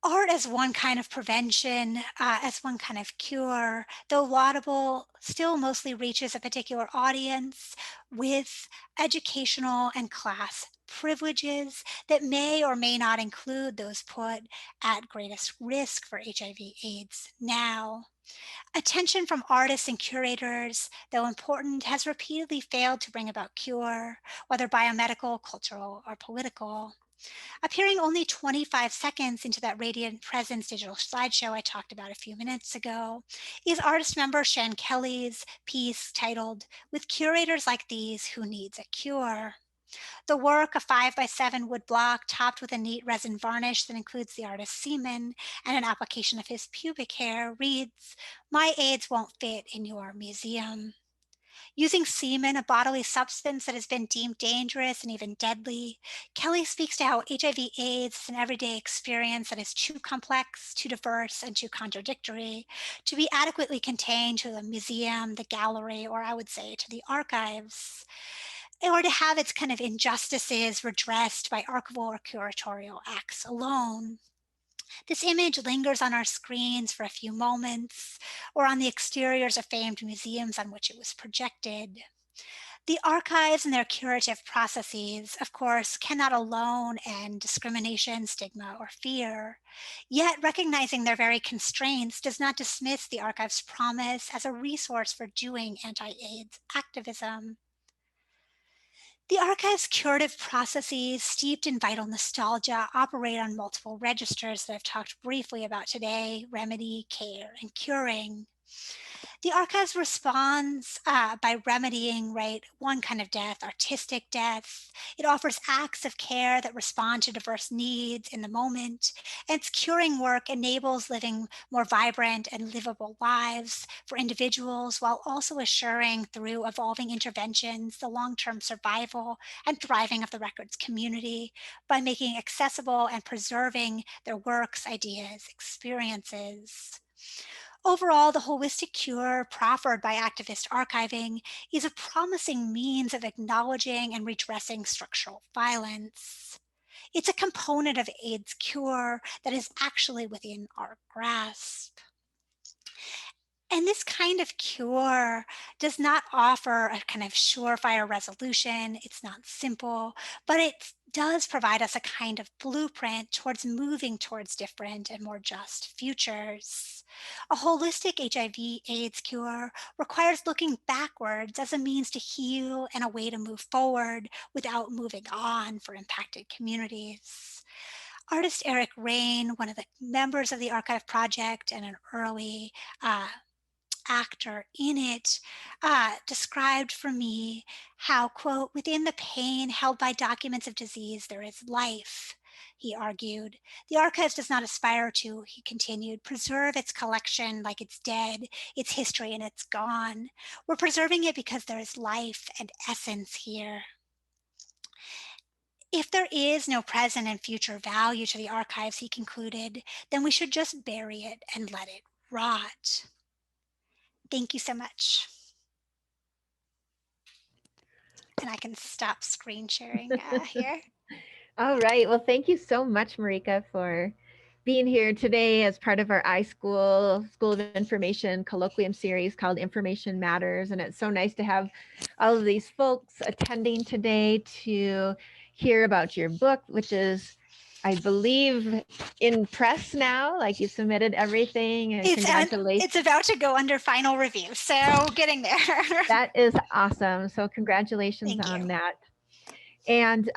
Art as one kind of prevention, as one kind of cure, though laudable, still mostly reaches a particular audience with educational and class privileges that may or may not include those put at greatest risk for HIV/AIDS now. Attention from artists and curators, though important, has repeatedly failed to bring about cure, whether biomedical, cultural, or political. Appearing only 25 seconds into that Radiant Presence digital slideshow I talked about a few minutes ago is artist member Shan Kelly's piece titled, "With Curators Like These, Who Needs a Cure?" The work, a 5x7 wood block topped with a neat resin varnish that includes the artist's semen and an application of his pubic hair, reads, "My AIDS won't fit in your museum." Using semen, a bodily substance that has been deemed dangerous and even deadly, Kelly speaks to how HIV/AIDS is an everyday experience that is too complex, too diverse, and too contradictory to be adequately contained to the museum, the gallery, or I would say to the archives, or to have its kind of injustices redressed by archival or curatorial acts alone. This image lingers on our screens for a few moments, or on the exteriors of famed museums on which it was projected. The archives and their curative processes, of course, cannot alone end discrimination, stigma, or fear. Yet, recognizing their very constraints does not dismiss the archive's promise as a resource for doing anti-AIDS activism. The archive's curative processes, steeped in vital nostalgia, operate on multiple registers that I've talked briefly about today: remedy, care, and curing. The archives responds by remedying, right, one kind of death, artistic death. It offers acts of care that respond to diverse needs in the moment. And its curing work enables living more vibrant and livable lives for individuals, while also assuring through evolving interventions the long-term survival and thriving of the records community by making accessible and preserving their works, ideas, experiences. Overall, the holistic cure proffered by activist archiving is a promising means of acknowledging and redressing structural violence. It's a component of AIDS cure that is actually within our grasp. And this kind of cure does not offer a kind of surefire resolution. It's not simple, but it does provide us a kind of blueprint towards moving towards different and more just futures. A holistic HIV/AIDS cure requires looking backwards as a means to heal and a way to move forward without moving on for impacted communities. Artist Eric Rain, one of the members of the Archive Project and an early actor in it, described for me how, quote, "within the pain held by documents of disease, there is life." He argued. The archives does not aspire to, he continued, preserve its collection like it's dead, its history and it's gone. We're preserving it because there is life and essence here. If there is no present and future value to the archives, he concluded, then we should just bury it and let it rot. Thank you so much. And I can stop screen sharing here. All right. Well, thank you so much, Marika, for being here today as part of our School of Information colloquium series called Information Matters. And it's so nice to have all of these folks attending today to hear about your book, which is, I believe, in press now. Like you submitted everything, and It's congratulations. about to go under final review, so getting there. That is awesome. So congratulations Thank you. on that. And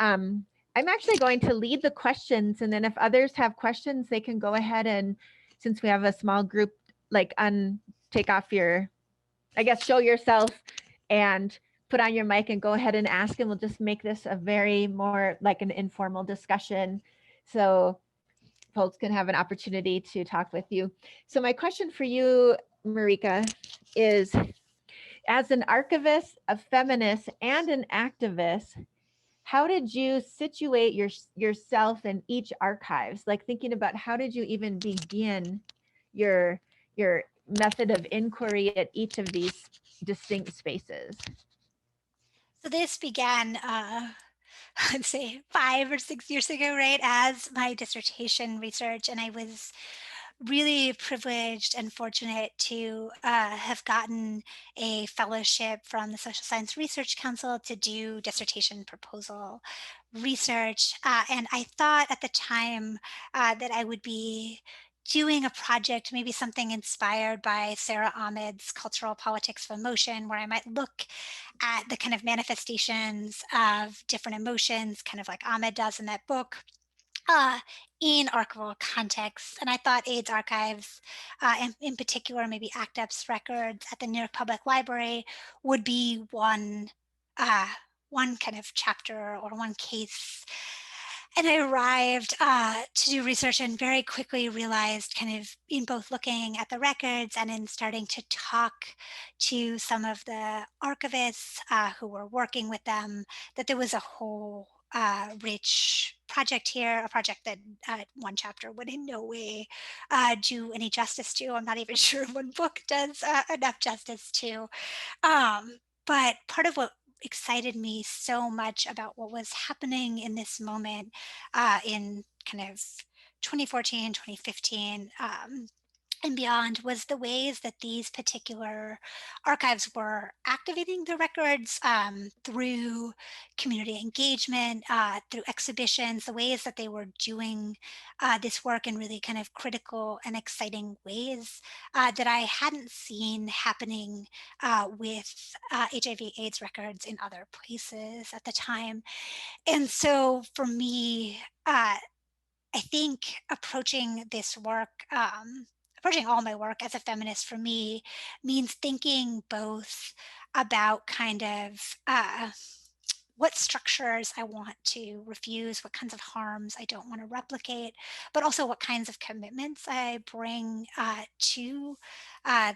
I'm actually going to lead the questions, and then if others have questions, they can go ahead and, since we have a small group, like take off your, I guess, show yourself and put on your mic and go ahead and ask, and we'll just make this a very more like an informal discussion. So folks can have an opportunity to talk with you. So my question for you, Marika, is as an archivist, a feminist, and an activist, how did you situate yourself in each archives? Like thinking about how did you even begin your your method of inquiry at each of these distinct spaces? So this began, I'd say 5 or 6 years ago, right, as my dissertation research, and I was really privileged and fortunate to have gotten a fellowship from the Social Science Research Council to do dissertation proposal research. And I thought at the time that I would be doing a project, maybe something inspired by Sarah Ahmed's Cultural Politics of Emotion, where I might look at the kind of manifestations of different emotions, kind of like Ahmed does in that book, uh, in archival contexts. And I thought AIDS archives, and in particular, maybe ACTEP's records at the New York Public Library would be uh, one kind of chapter or one case. And I arrived to do research and very quickly realized, kind of in both looking at the records and in starting to talk to some of the archivists who were working with them, that there was a whole rich project here, a project that one chapter would in no way do any justice to. I'm not even sure one book does enough justice to. Um, but part of what excited me so much about what was happening in this moment in kind of 2014, 2015, and beyond was the ways that these particular archives were activating the records through community engagement, through exhibitions, the ways that they were doing this work in really kind of critical and exciting ways that I hadn't seen happening with HIV/AIDS records in other places at the time. And so for me, I think approaching this work, approaching all my work as a feminist for me means thinking both about kind of what structures I want to refuse, what kinds of harms I don't want to replicate, but also what kinds of commitments I bring to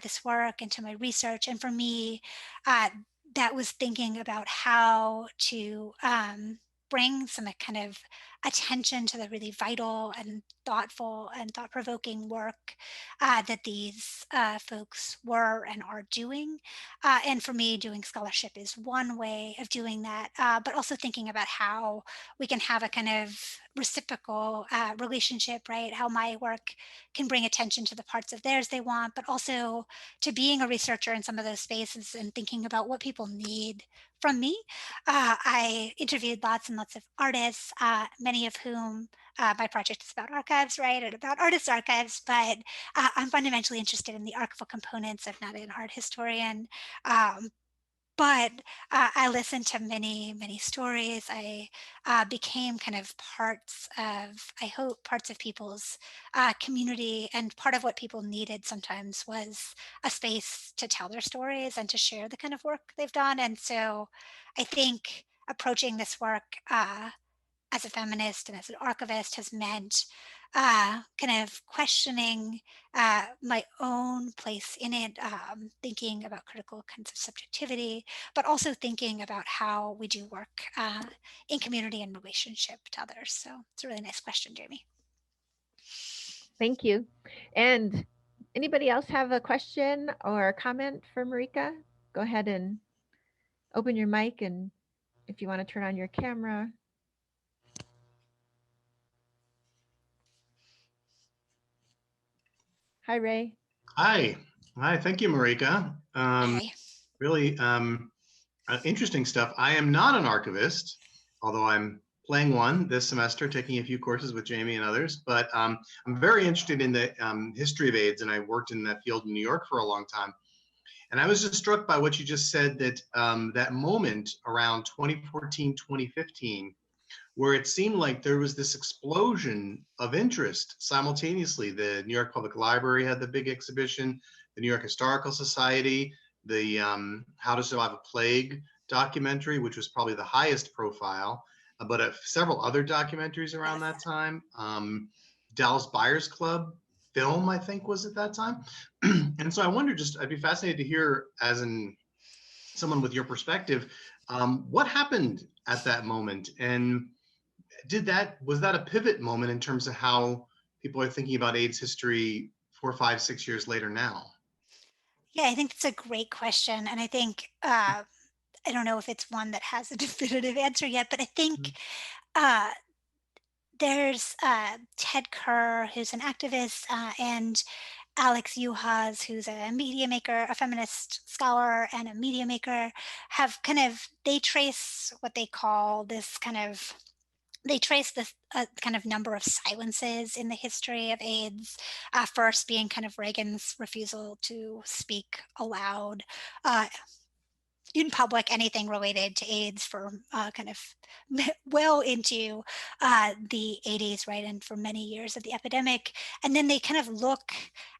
this work and to my research. And for me, uh, that was thinking about how to bring some kind of attention to the really vital and thoughtful and thought provoking work that these folks were and are doing. And for me, doing scholarship is one way of doing that, but also thinking about how we can have a kind of reciprocal relationship, right? How my work can bring attention to the parts of theirs they want, but also to being a researcher in some of those spaces and thinking about what people need from me. I interviewed lots and lots of artists, many of whom my project is about archives, right, and about artists' archives, but I'm fundamentally interested in the archival components. I'm not an art historian, um, but I listened to many, many stories. I became kind of parts of, I hope, parts of people's community. And part of what people needed sometimes was a space to tell their stories and to share the kind of work they've done. And so I think approaching this work as a feminist and as an archivist has meant kind of questioning my own place in it, thinking about critical kinds of subjectivity, but also thinking about how we do work in community and relationship to others. So it's a really nice question, Jamie. Thank you. And anybody else have a question or a comment for Marika? Go ahead and open your mic, and if you want to turn on your camera. Hi, Ray. Hi. Hi. Thank you, Marika. Hi. Really interesting stuff. I am not an archivist, although I'm playing one this semester, taking a few courses with Jamie and others. But I'm very interested in the history of AIDS, and I worked in that field in New York for a long time. And I was just struck by what you just said, that that moment around 2014, 2015, where it seemed like there was this explosion of interest simultaneously. The New York Public Library had the big exhibition, the New York Historical Society, the How to Survive a Plague documentary, which was probably the highest profile, but several other documentaries around Yes. that time. Dallas Buyers Club film, I think was at that time. And so I wonder, just I'd be fascinated to hear, as in someone with your perspective, what happened at that moment, and was that a pivot moment in terms of how people are thinking about AIDS history 4, 5, 6 years later now? Yeah, I think that's a great question. And I think, I don't know if it's one that has a definitive answer yet, but I think uh, there's Ted Kerr, who's an activist, and Alex Yuhas, who's a media maker, a feminist scholar, and a media maker, have kind of, they trace what they call this kind of, they trace this kind of number of silences in the history of AIDS. First being kind of Reagan's refusal to speak aloud in public anything related to AIDS for kind of well into the 80s, right? And for many years of the epidemic. And then they kind of look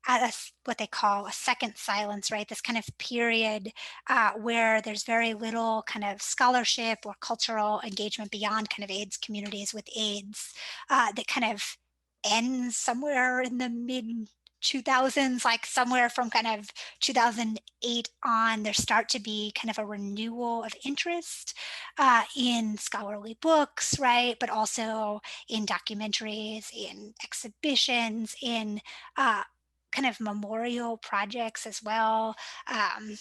at what they call a second silence, right? This kind of period where there's very little kind of scholarship or cultural engagement beyond kind of AIDS communities with AIDS that kind of ends somewhere in the mid 2000s, like somewhere from kind of 2008 on. There start to be kind of a renewal of interest in scholarly books, right? But also in documentaries, in exhibitions, in kind of memorial projects as well. I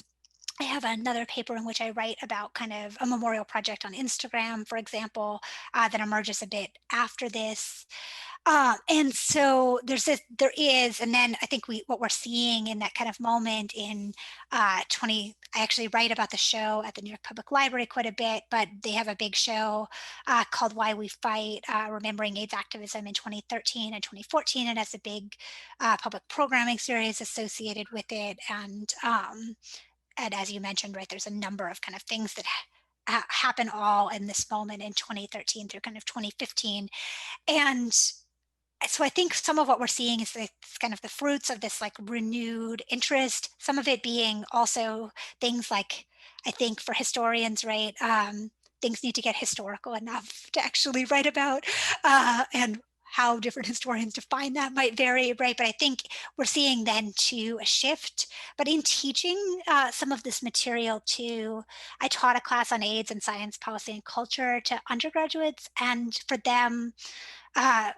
have another paper in which I write about kind of a memorial project on Instagram, for example, that emerges a bit after this. And so there is, and then I think what we're seeing in that kind of moment in 20, I actually write about the show at the New York Public Library quite a bit, but they have a big show called Why We Fight, Remembering AIDS Activism in 2013 and 2014. And has a big public programming series associated with it. And as you mentioned, right, there's a number of kind of things that happen all in this moment in 2013 through kind of 2015. And so I think some of what we're seeing is kind of the fruits of this like renewed interest. Some of it being also things like, I think for historians, right, things need to get historical enough to actually write about, and how different historians define that might vary, right? But I think we're seeing then too a shift. But in teaching some of this material too, I taught a class on AIDS and science policy and culture to undergraduates, and for them. Uh,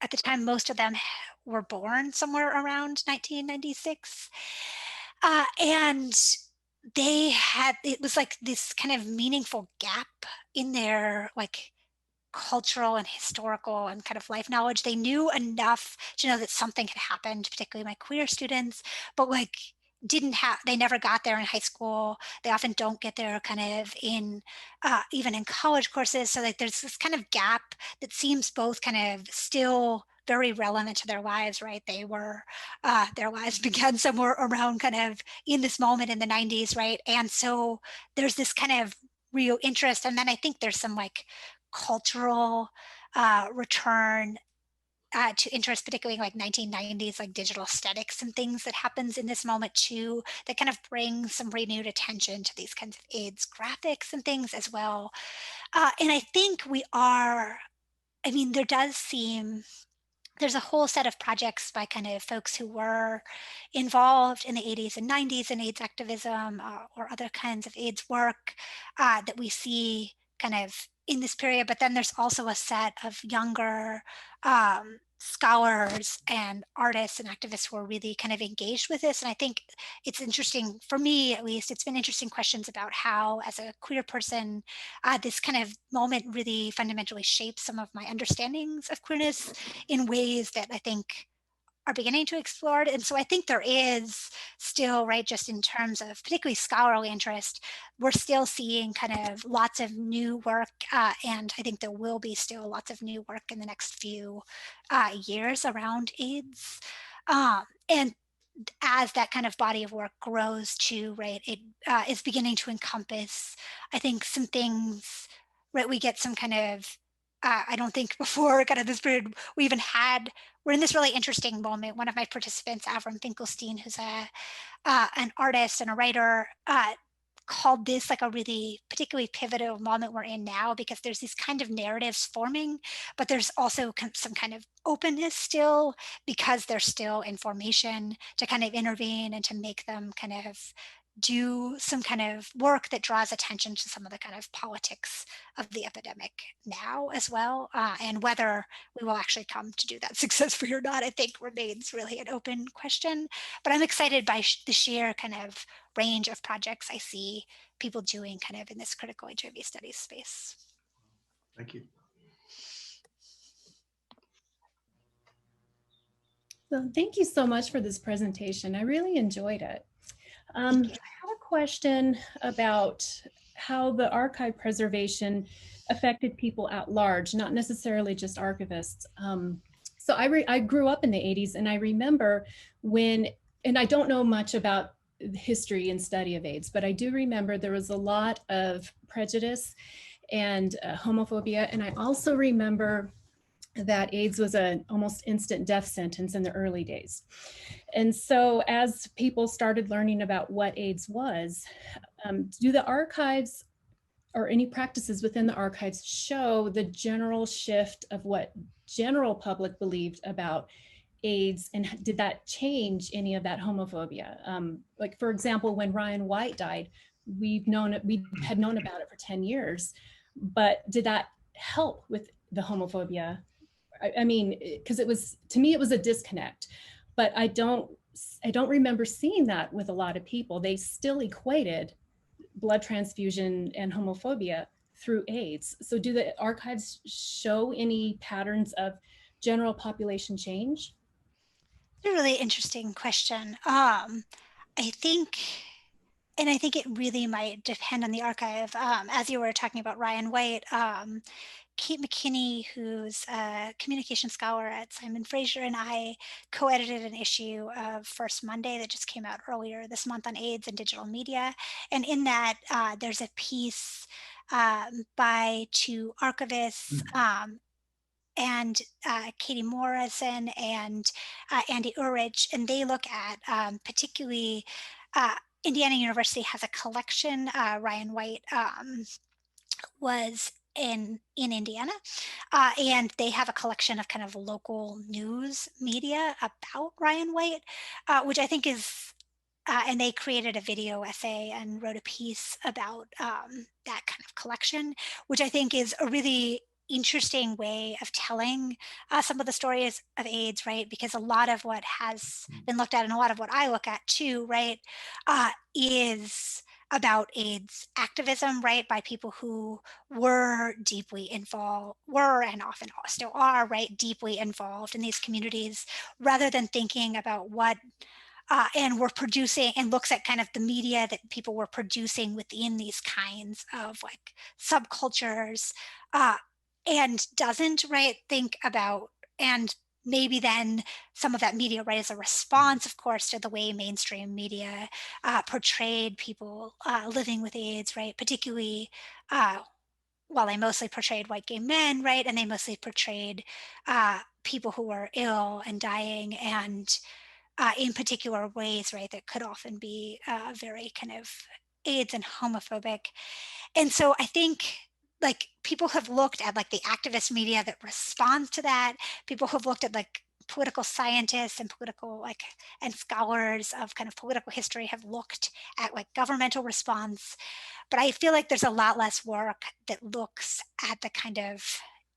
at the time, most of them were born somewhere around 1996. And it was like this kind of meaningful gap in their like cultural and historical and kind of life knowledge. They knew enough to know that something had happened, particularly my queer students, but like didn't have, they never got there in high school. They often don't get there kind of in even in college courses. So like there's this kind of gap that seems both kind of still very relevant to their lives, right? Their lives began somewhere around kind of in this moment in the 90s, right? And so there's this kind of real interest. And then I think there's some like cultural return to interest, particularly like 1990s, like digital aesthetics and things that happens in this moment too, that kind of bring some renewed attention to these kinds of AIDS graphics and things as well. And I think I mean, there's a whole set of projects by kind of folks who were involved in the 80s and 90s in AIDS activism or other kinds of AIDS work that we see kind of in this period. But then there's also a set of younger scholars and artists and activists who are really kind of engaged with this. And I think it's interesting, for me at least, it's been interesting questions about how, as a queer person, this kind of moment really fundamentally shapes some of my understandings of queerness in ways that I think are beginning to explore it. And so I think there is still, right, just in terms of particularly scholarly interest, we're still seeing kind of lots of new work. And I think there will be still lots of new work in the next few years around AIDS. And as that kind of body of work grows too, right, it is beginning to encompass, I think, some things, right? We get some kind of, I don't think before kind of this period we even had, we're in this really interesting moment. One of my participants, Avram Finkelstein, who's an artist and a writer, called this like a really particularly pivotal moment we're in now, because there's these kind of narratives forming, but there's also some kind of openness still, because there's still information to kind of intervene and to make them kind of do some kind of work that draws attention to some of the kind of politics of the epidemic now as well. And whether we will actually come to do that successfully or not, I think remains really an open question. But I'm excited by the sheer kind of range of projects I see people doing kind of in this critical HIV studies space. Thank you. So thank you so much for this presentation. I really enjoyed it. I Thank you. have a question about how the archive preservation affected people at large, not necessarily just archivists. So I grew up in the 80s, and I remember when, and I don't know much about the history and study of AIDS, but I do remember there was a lot of prejudice and homophobia. And I also remember that AIDS was an almost instant death sentence in the early days. And so as people started learning about what AIDS was, do the archives or any practices within the archives show the general shift of what general public believed about AIDS, and did that change any of that homophobia? Like, for example, when Ryan White died, we had known about it for 10 years, but did that help with the homophobia? I mean, because it was, to me, it was a disconnect, but I don't remember seeing that with a lot of people. They still equated blood transfusion and homophobia through AIDS. So do the archives show any patterns of general population change? It's a really interesting question. I think, and I think it really might depend on the archive. As you were talking about Ryan White, Kate McKinney, who's a communication scholar at Simon Fraser, and I co-edited an issue of First Monday that just came out earlier this month on AIDS and digital media. And in that, there's a piece by two archivists, and Katie Morrison and Andy Urich, and they look at particularly Indiana University has a collection. Ryan White was in Indiana, and they have a collection of kind of local news media about Ryan White, which I think is. And they created a video essay and wrote a piece about that kind of collection, which I think is a really interesting way of telling some of the stories of AIDS, right? Because a lot of what has been looked at, and a lot of what I look at too, right, is about AIDS activism, right, by people who were deeply involved, were and often still are, right, deeply involved in these communities, rather than thinking about what and we're producing, and looks at kind of the media that people were producing within these kinds of like subcultures, uh, and doesn't, right, think about, and maybe then some of that media, right, is a response, of course, to the way mainstream media portrayed people living with AIDS, right, particularly well, they mostly portrayed white gay men, right, and they mostly portrayed people who were ill and dying, and in particular ways, right, that could often be very kind of AIDS and homophobic. And so I think like people have looked at like the activist media that responds to that. People have looked at like political scientists and political like and scholars of kind of political history have looked at like governmental response, but I feel like there's a lot less work that looks at the kind of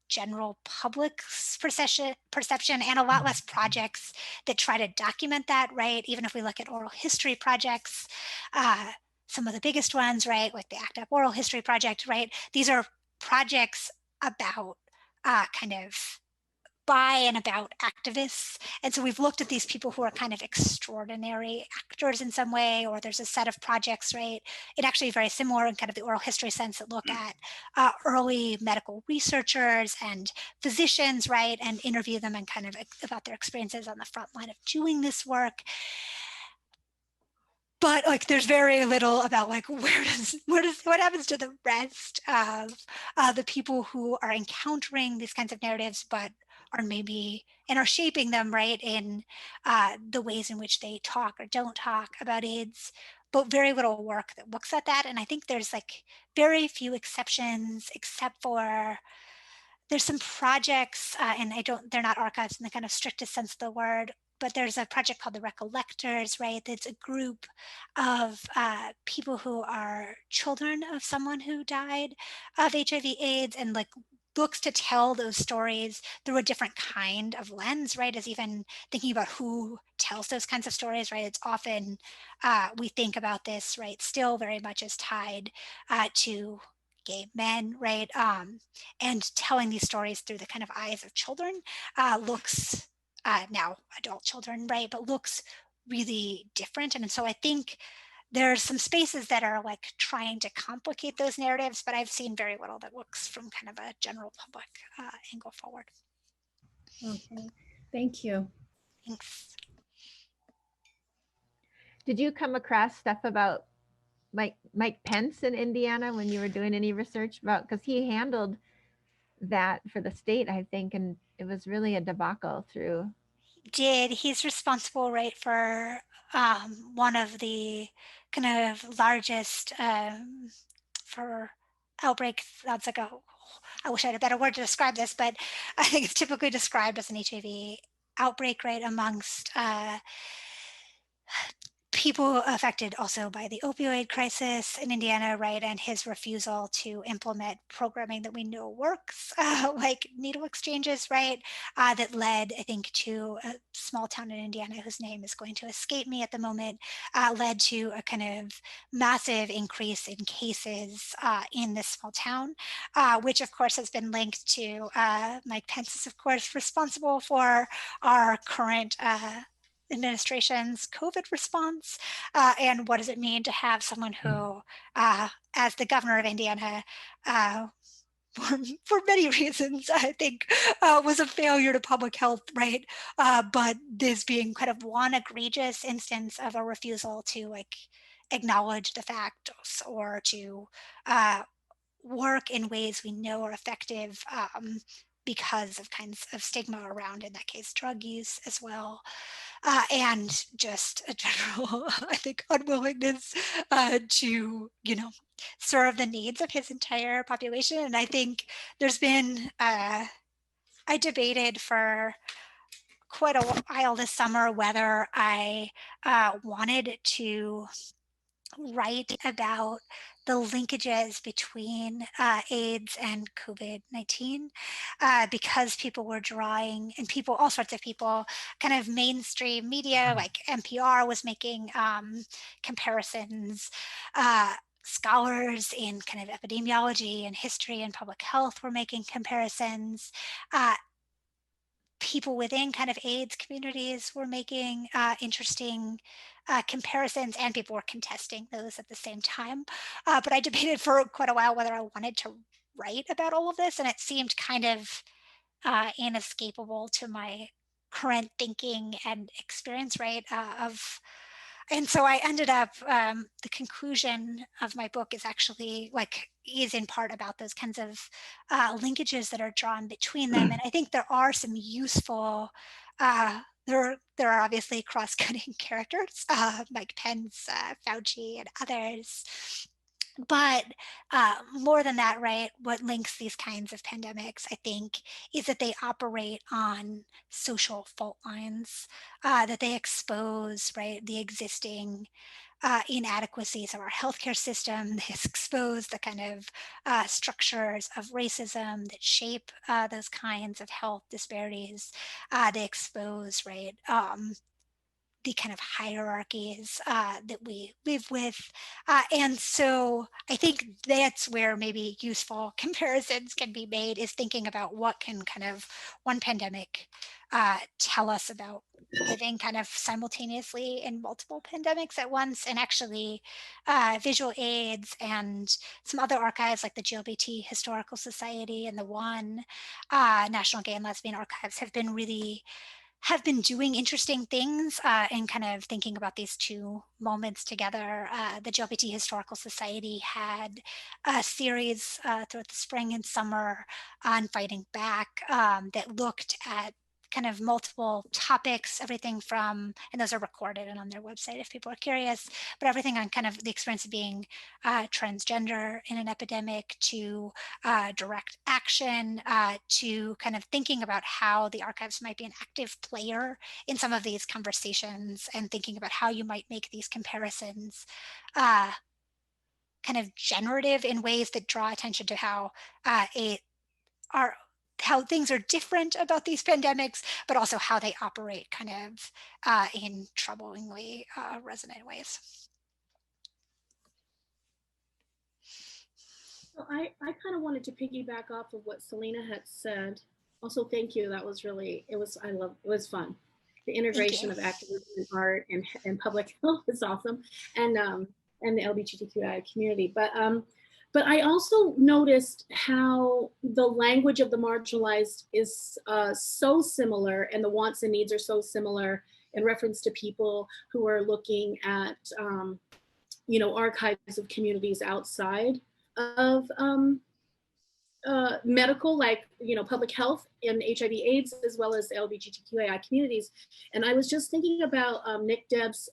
general public's perception, and a lot less projects that try to document that, right? Even if we look at oral history projects, uh, some of the biggest ones, right, like the ACT UP Oral History Project, right? These are projects about kind of by and about activists. And so we've looked at these people who are kind of extraordinary actors in some way, or there's a set of projects, right? It actually very similar in kind of the oral history sense that look at early medical researchers and physicians, right? And interview them and kind of about their experiences on the front line of doing this work. But like there's very little about like what happens to the rest of the people who are encountering these kinds of narratives, but are maybe and are shaping them, right, in the ways in which they talk or don't talk about AIDS. but very little work that looks at that. And I think there's like very few exceptions, except for there's some projects, and they're not archives in the kind of strictest sense of the word, but there's a project called the Recollectors, right? It's a group of people who are children of someone who died of HIV/AIDS, and like looks to tell those stories through a different kind of lens, right? As even thinking about who tells those kinds of stories, right? It's often we think about this, right? Still very much as tied to gay men, right? And telling these stories through the kind of eyes of children looks now adult children, right? But looks really different. And so I think there's some spaces that are like trying to complicate those narratives, but I've seen very little that looks from kind of a general public angle forward. Okay, thank you. Thanks. Did you come across stuff about Mike Pence in Indiana when you were doing any research about, because he handled that for the state, I think, and it was really a debacle through. He's responsible, right, for one of the kind of largest for outbreak. That's like a, I wish I had a better word to describe this, but I think it's typically described as an HIV outbreak, right, amongst people affected also by the opioid crisis in Indiana, right, and his refusal to implement programming that we know works, like needle exchanges, right, that led, I think, to a small town in Indiana whose name is going to escape me at the moment, led to a kind of massive increase in cases in this small town, which of course has been linked to Mike Pence is, of course, responsible for our current administration's COVID response, and what does it mean to have someone who, as the governor of Indiana, uh, for many reasons, I think, was a failure to public health, right? But this being kind of one egregious instance of a refusal to like acknowledge the facts or to uh, work in ways we know are effective because of kinds of stigma around, in that case, drug use as well. And just a general, I think, unwillingness to, serve the needs of his entire population. And I think there's been, I debated for quite a while this summer whether I wanted to write about the linkages between AIDS and COVID-19 because people were drawing, and people, all sorts of people, kind of mainstream media like NPR was making comparisons. Scholars in kind of epidemiology and history and public health were making comparisons. Uh, People within kind of AIDS communities were making interesting comparisons, and people were contesting those at the same time. But I debated for quite a while whether I wanted to write about all of this, and it seemed kind of inescapable to my current thinking and experience, right? And so I ended up, the conclusion of my book is actually like, is in part about those kinds of linkages that are drawn between them. And I think there are some useful, there are obviously cross-cutting characters, Mike Pence, Fauci, and others. But more than that, right, what links these kinds of pandemics, I think, is that they operate on social fault lines, that they expose, right, the existing inadequacies of our healthcare system. They expose the kind of structures of racism that shape those kinds of health disparities. They expose, right, the kind of hierarchies that we live with. And so I think that's where maybe useful comparisons can be made, is thinking about what can kind of one pandemic tell us about living kind of simultaneously in multiple pandemics at once. And actually visual aids and some other archives like the GLBT Historical Society and the One National Gay and Lesbian Archives have been doing interesting things and kind of thinking about these two moments together. The GLBT Historical Society had a series throughout the spring and summer on fighting back that looked at kind of multiple topics, everything from, and those are recorded and on their website if people are curious, but everything on kind of the experience of being transgender in an epidemic to direct action to kind of thinking about how the archives might be an active player in some of these conversations and thinking about how you might make these comparisons uh, kind of generative in ways that draw attention to how a are how things are different about these pandemics, but also how they operate kind of in troublingly resonant ways. So I kind of wanted to piggyback off of what Selena had said. Also, thank you. That was really, it was, I love, it was fun. The Thank you. integration of activism and art and public health is awesome. And the LGBTQI community. But I also noticed how the language of the marginalized is so similar, and the wants and needs are so similar in reference to people who are looking at, archives of communities outside of medical, like public health and HIV/AIDS, as well as LGBTQAI communities. And I was just thinking about Nick Deb's,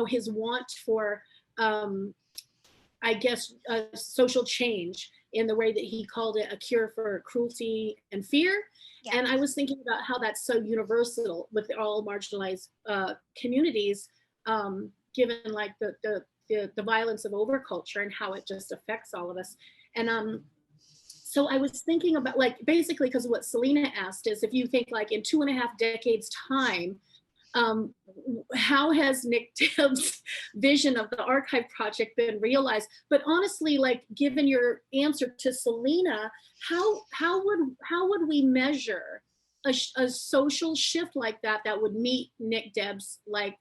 his want for, I guess, social change in the way that he called it a cure for cruelty and fear. Yeah. And I was thinking about how that's so universal with all marginalized communities, given like the violence of overculture and how it just affects all of us. And so I was thinking about, like, basically, because what Selena asked is, if you think like in 2.5 decades time, how has Nick Deb's vision of the archive project been realized? But honestly, like, given your answer to Selena, how would we measure a social shift like that would meet Nick Deb's like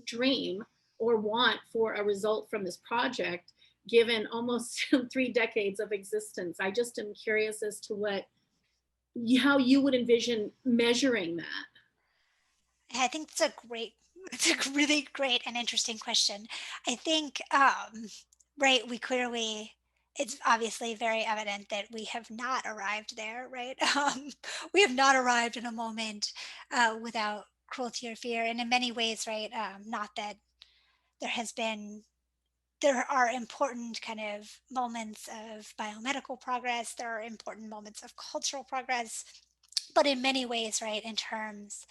dream or want for a result from this project, given almost 3 decades of existence? I just am curious as to how you would envision measuring that. I think it's a really great and interesting question. I think, right, it's obviously very evident that we have not arrived there, right? We have not arrived in a moment without cruelty or fear. And in many ways, right, not that there has been there are important kind of moments of biomedical progress, there are important moments of cultural progress, but in many ways, right, in terms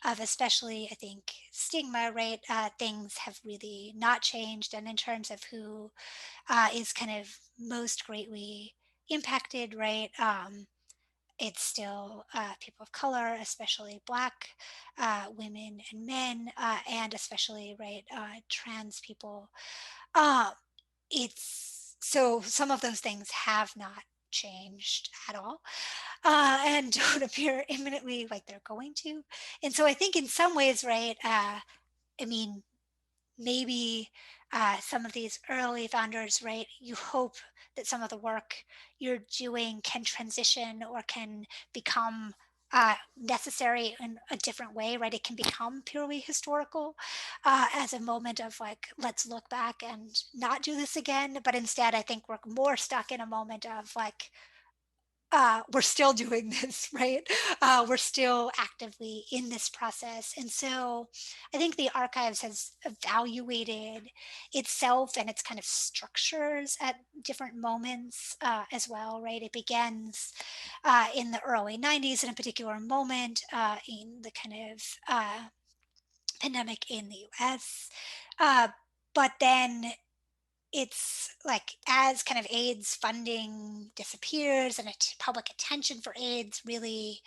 of especially, I think, stigma, right, things have really not changed. And in terms of who is kind of most greatly impacted, right, it's still people of color, especially Black women and men, and especially, right, trans people. Um, it's so some of those things have not changed at all and don't appear imminently like they're going to. And so I think in some ways, right, I mean, maybe some of these early founders, right, you hope that some of the work you're doing can transition or can become necessary in a different way, right? It can become purely historical as a moment of like, let's look back and not do this again. But instead, I think we're more stuck in a moment of like, we're still doing this, right? We're still actively in this process. And so I think the archives has evaluated itself and its kind of structures at different moments as well, right? It begins in the early 90s in a particular moment in the kind of pandemic in the US. Uh, but then it's like as kind of AIDS funding disappears and public attention for AIDS really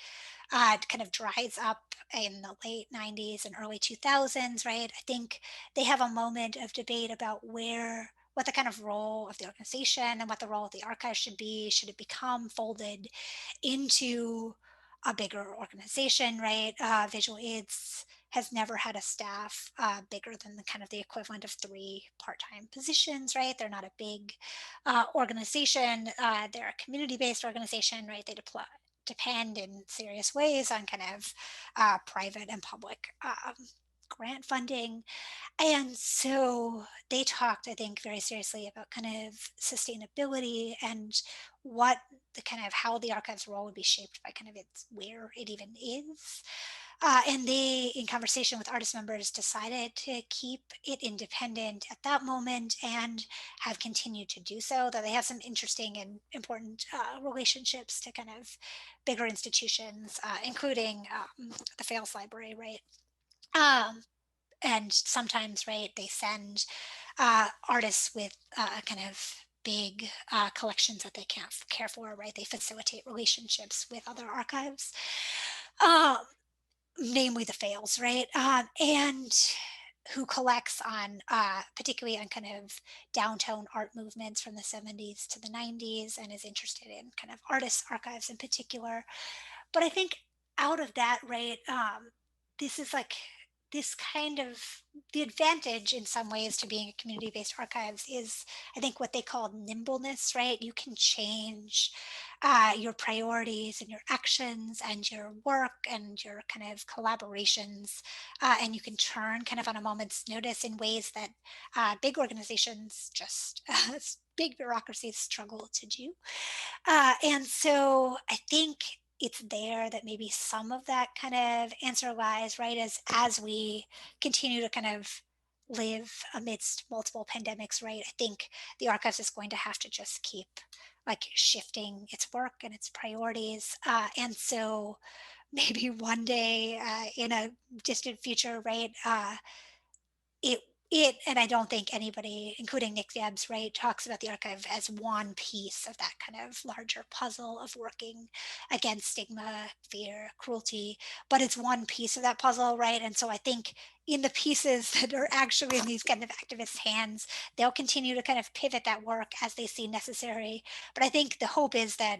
kind of dries up in the late 90s and early 2000s, right? I think they have a moment of debate about what the kind of role of the organization and what the role of the archive should be. Should it become folded into a bigger organization, right? Visual Aids has never had a staff bigger than the kind of the equivalent of 3 part-time positions, right? They're not a big organization. They're a community-based organization, right? They depend in serious ways on kind of private and public grant funding. And so they talked, I think, very seriously about kind of sustainability and what the kind of how the archive's role would be shaped by kind of its where it even is. And they, in conversation with artist members, decided to keep it independent at that moment and have continued to do so. Though they have some interesting and important relationships to kind of bigger institutions, including the Fales Library, right? Um, and sometimes, right, they send artists with kind of big collections that they can't care for, right? They facilitate relationships with other archives. Um, Namely the fails, right? And who collects on, particularly on kind of downtown art movements from the 70s to the 90s and is interested in kind of artists' archives in particular. But I think out of that, right, this is like this kind of the advantage in some ways to being a community-based archives is I think what they call nimbleness, right? You can change your priorities and your actions and your work and your kind of collaborations, and you can turn kind of on a moment's notice in ways that big organizations just big bureaucracies struggle to do. And so I think it's there that maybe some of that kind of answer lies, right? As we continue to kind of live amidst multiple pandemics, right? I think the archives is going to have to just keep like shifting its work and its priorities. And so maybe one day in a distant future, right? It and I don't think anybody, including Nick Debs, right, talks about the archive as one piece of that kind of larger puzzle of working against stigma, fear, cruelty, but it's one piece of that puzzle, right? And so I think in the pieces that are actually in these kind of activists' hands, they'll continue to kind of pivot that work as they see necessary. But I think the hope is that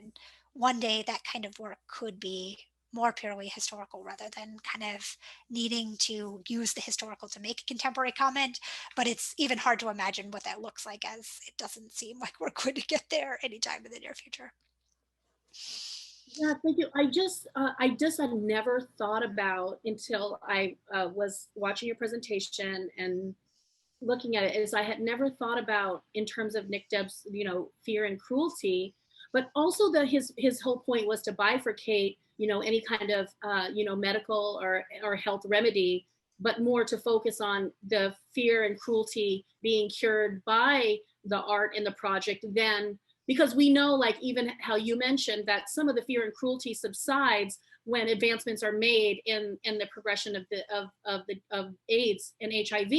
one day that kind of work could be more purely historical rather than kind of needing to use the historical to make a contemporary comment. But it's even hard to imagine what that looks like, as it doesn't seem like we're going to get there anytime in the near future. Yeah, thank you. I just had never thought about until I was watching your presentation and looking at it is I had never thought about in terms of Nick Deb's, fear and cruelty, but also that his whole point was to bifurcate, any kind of, medical or health remedy, but more to focus on the fear and cruelty being cured by the art in the project than because we know, like even how you mentioned that some of the fear and cruelty subsides when advancements are made in the progression of AIDS and HIV.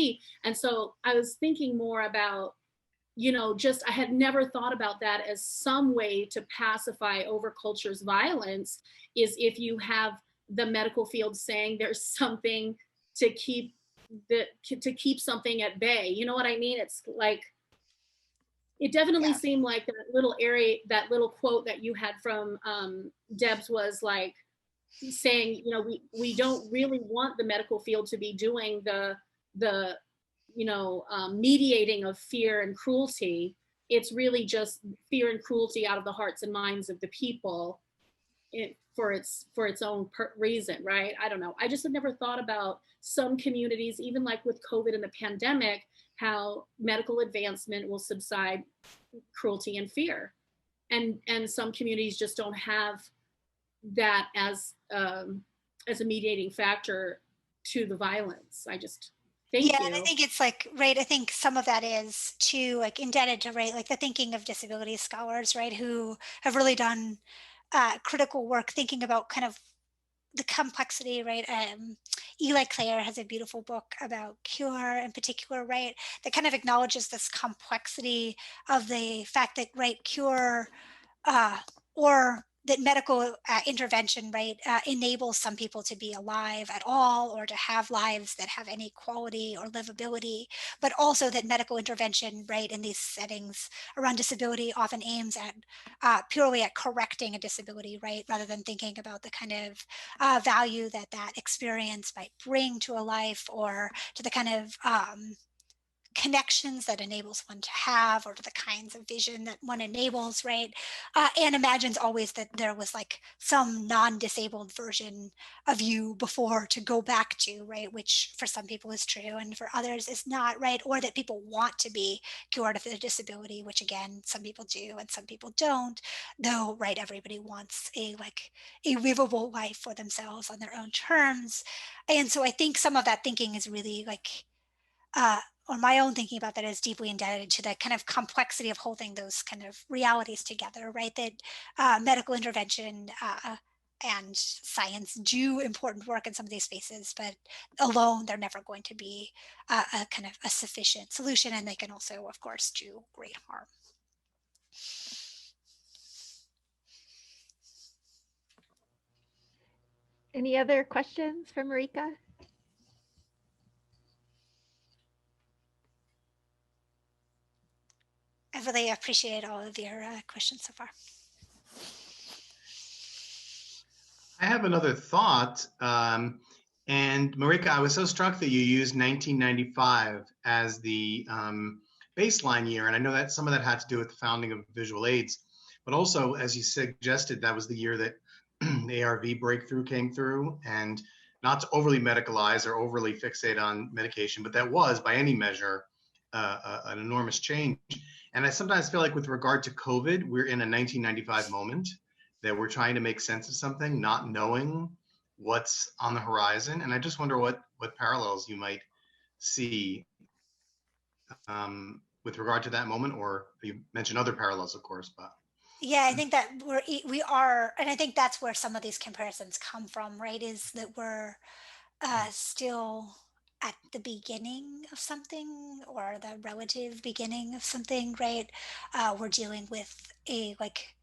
And so I was thinking more about, just I had never thought about that as some way to pacify over culture's violence is if you have the medical field saying there's something to keep to keep something at bay. You know what I mean? It's like it definitely Yeah. seemed like that little area, that little quote that you had from Debs was like saying, we don't really want the medical field to be doing the mediating of fear and cruelty. It's really just fear and cruelty out of the hearts and minds of the people for its own reason, right? I don't know. I just had never thought about some communities, even like with COVID and the pandemic, how medical advancement will subside cruelty and fear, and some communities just don't have that as a mediating factor to the violence. I just Yeah, thank and I you. think it's like, right, I think some of that is too like indebted to, right, like the thinking of disability scholars, right, who have really done critical work thinking about kind of the complexity, right? Eli Clare has a beautiful book about cure in particular, right? That kind of acknowledges this complexity of the fact that, right, cure uh, or that medical intervention, right, enables some people to be alive at all or to have lives that have any quality or livability, but also that medical intervention, right, in these settings around disability often aims at purely at correcting a disability, right, rather than thinking about the kind of value that that experience might bring to a life or to the kind of connections that enables one to have, or to the kinds of vision that one enables, right? And imagines always that there was like some non-disabled version of you before to go back to, right? Which for some people is true and for others is not, right? Or that people want to be cured of their disability, which again, some people do and some people don't, though, right? Everybody wants a like a livable life for themselves on their own terms. And so I think some of that thinking is really like, uh, or my own thinking about that is deeply indebted to the kind of complexity of holding those kind of realities together, right? That medical intervention and science do important work in some of these spaces, but alone they're never going to be a kind of a sufficient solution, and they can also, of course, do great harm. Any other questions for Marika? I really appreciate all of your questions so far. I have another thought. And Marika, I was so struck that you used 1995 as the baseline year. And I know that some of that had to do with the founding of visual aids, but also, as you suggested, that was the year that the ARV breakthrough came through. And not to overly medicalize or overly fixate on medication, but that was, by any measure, an enormous change. And I sometimes feel like with regard to COVID, we're in a 1995 moment that we're trying to make sense of something, not knowing what's on the horizon. And I just wonder what parallels you might see with regard to that moment, or you mentioned other parallels, of course, but. Yeah, I think that we are, and I think that's where some of these comparisons come from, right? Is that we're still at the beginning of something, or the relative beginning of something, right? We're dealing with a like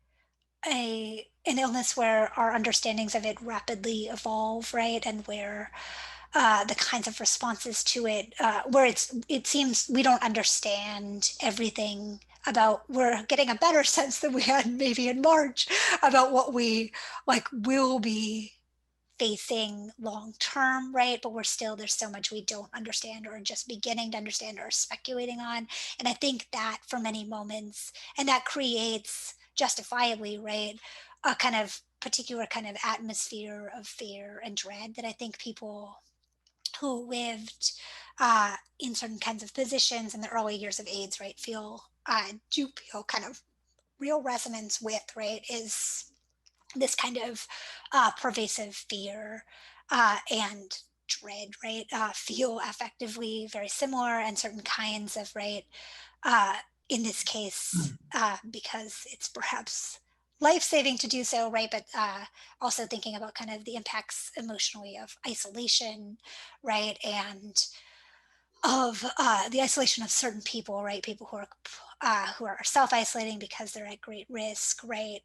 a an illness where our understandings of it rapidly evolve, right? And where the kinds of responses to it, where it seems we don't understand everything about, we're getting a better sense than we had maybe in March about what we like will be facing long term, right? But we're still, there's so much we don't understand, or just beginning to understand, or speculating on. And I think that for many moments, and that creates justifiably, right, a kind of particular kind of atmosphere of fear and dread that I think people who lived in certain kinds of positions in the early years of AIDS, right, do feel kind of real resonance with, right, is this kind of pervasive fear and dread, right, feel effectively very similar, and certain kinds of, right, uh, in this case, because it's perhaps life-saving to do so, right, but also thinking about kind of the impacts emotionally of isolation, right, and of the isolation of certain people, right? People who are self-isolating because they're at great risk, right?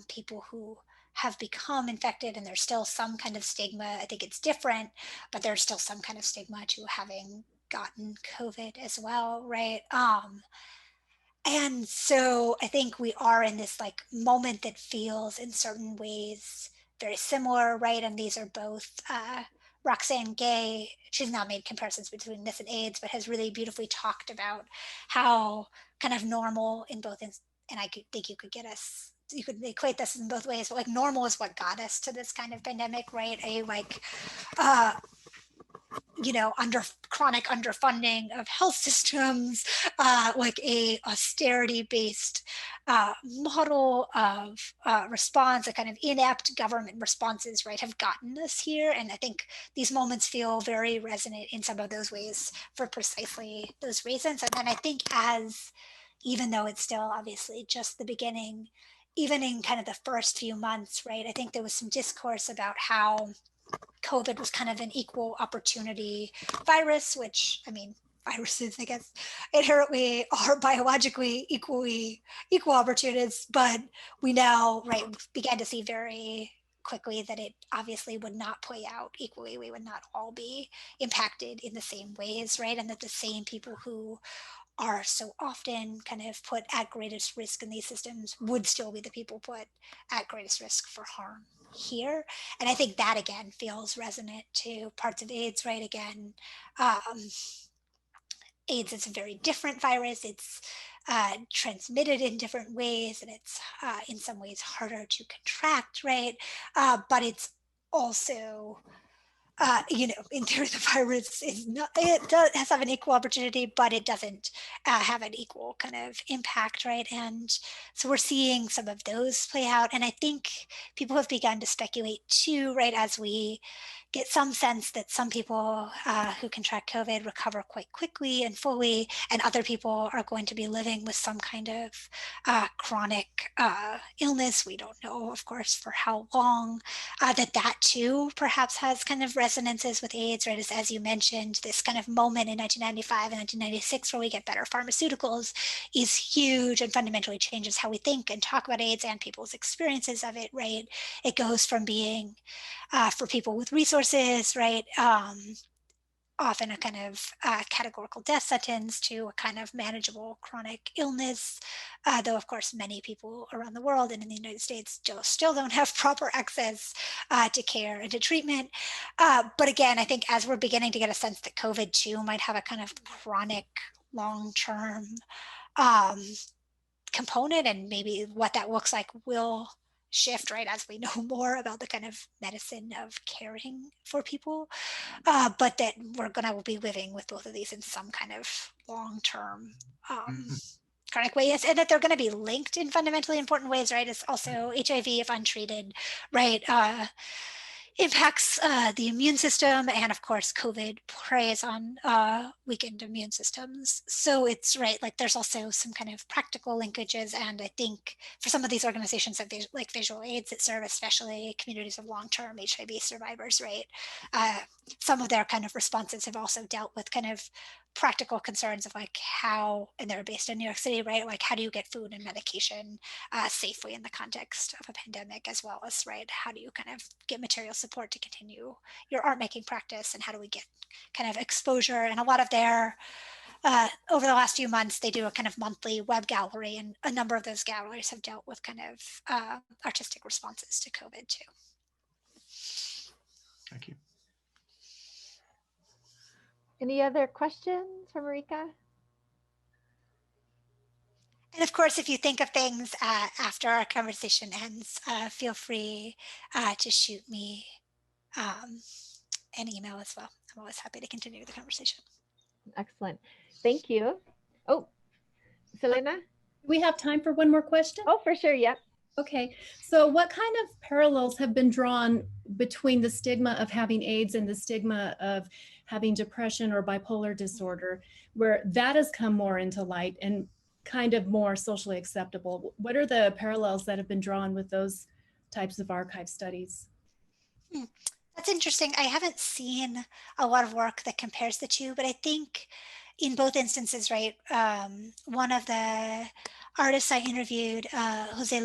People who have become infected and there's still some kind of stigma. I think it's different, but there's still some kind of stigma to having gotten COVID as well, right? And so I think we are in this like moment that feels in certain ways very similar, right? And these are both Roxane Gay. She's not made comparisons between this and AIDS, but has really beautifully talked about how kind of normal in both, and think you could get us, you could equate this in both ways, but like normal is what got us to this kind of pandemic, right? A like uh, under chronic underfunding of health systems, like a austerity based model of response, a kind of inept government responses, right, have gotten us here. And I think these moments feel very resonant in some of those ways for precisely those reasons. And then I think even though it's still obviously just the beginning, even in kind of the first few months, right, I think there was some discourse about how COVID was kind of an equal opportunity virus, which, I mean, viruses, I guess, inherently are biologically equal opportunities, but we now, right, began to see very quickly that it obviously would not play out equally. We would not all be impacted in the same ways, right? And that the same people who are so often kind of put at greatest risk in these systems would still be the people put at greatest risk for harm here. And I think that again feels resonant to parts of AIDS, right? Again, um, AIDS is a very different virus. It's transmitted in different ways, and it's in some ways harder to contract, right? But it's also in theory, the virus is not, it does has have an equal opportunity, but it doesn't have an equal kind of impact, right? And so we're seeing some of those play out. And I think people have begun to speculate too, right, as we get some sense that some people who contract COVID recover quite quickly and fully, and other people are going to be living with some kind of chronic illness. We don't know, of course, for how long. That too perhaps has kind of resonances with AIDS, right? As you mentioned, this kind of moment in 1995 and 1996 where we get better pharmaceuticals is huge and fundamentally changes how we think and talk about AIDS and people's experiences of it, right? It goes from being for people with resources, right? Often a kind of categorical death sentence to a kind of manageable chronic illness, though of course many people around the world and in the United States still don't have proper access to care and to treatment. But again, I think as we're beginning to get a sense that COVID too might have a kind of chronic long-term um, component, and maybe what that looks like will shift, right, as we know more about the kind of medicine of caring for people, but that we're going to be living with both of these in some kind of long-term Mhm. chronic ways, and that they're going to be linked in fundamentally important ways, right? It's also HIV, if untreated, right, impacts the immune system, and of course COVID preys on weakened immune systems. So it's right, like there's also some kind of practical linkages, and I think for some of these organizations that like visual aids that serve especially communities of long-term HIV survivors, right, uh, some of their kind of responses have also dealt with kind of practical concerns of like how, and they're based in New York City, right, like how do you get food and medication safely in the context of a pandemic, as well as, right, how do you kind of get material support to continue your art making practice, and how do we get kind of exposure. And a lot of their over the last few months they do a kind of monthly web gallery, and a number of those galleries have dealt with kind of artistic responses to COVID too. Thank you. Any other questions for Marika? And of course, if you think of things after our conversation ends, feel free to shoot me um, an email as well. I'm always happy to continue the conversation. Excellent. Thank you. Oh, Selena? We have time for one more question? Oh, for sure. Yep. Okay, so what kind of parallels have been drawn between the stigma of having AIDS and the stigma of having depression or bipolar disorder, where that has come more into light and kind of more socially acceptable? What are the parallels that have been drawn with those types of archive studies? That's interesting. I haven't seen a lot of work that compares the two, but I think in both instances, right, one of the artists I interviewed, Jose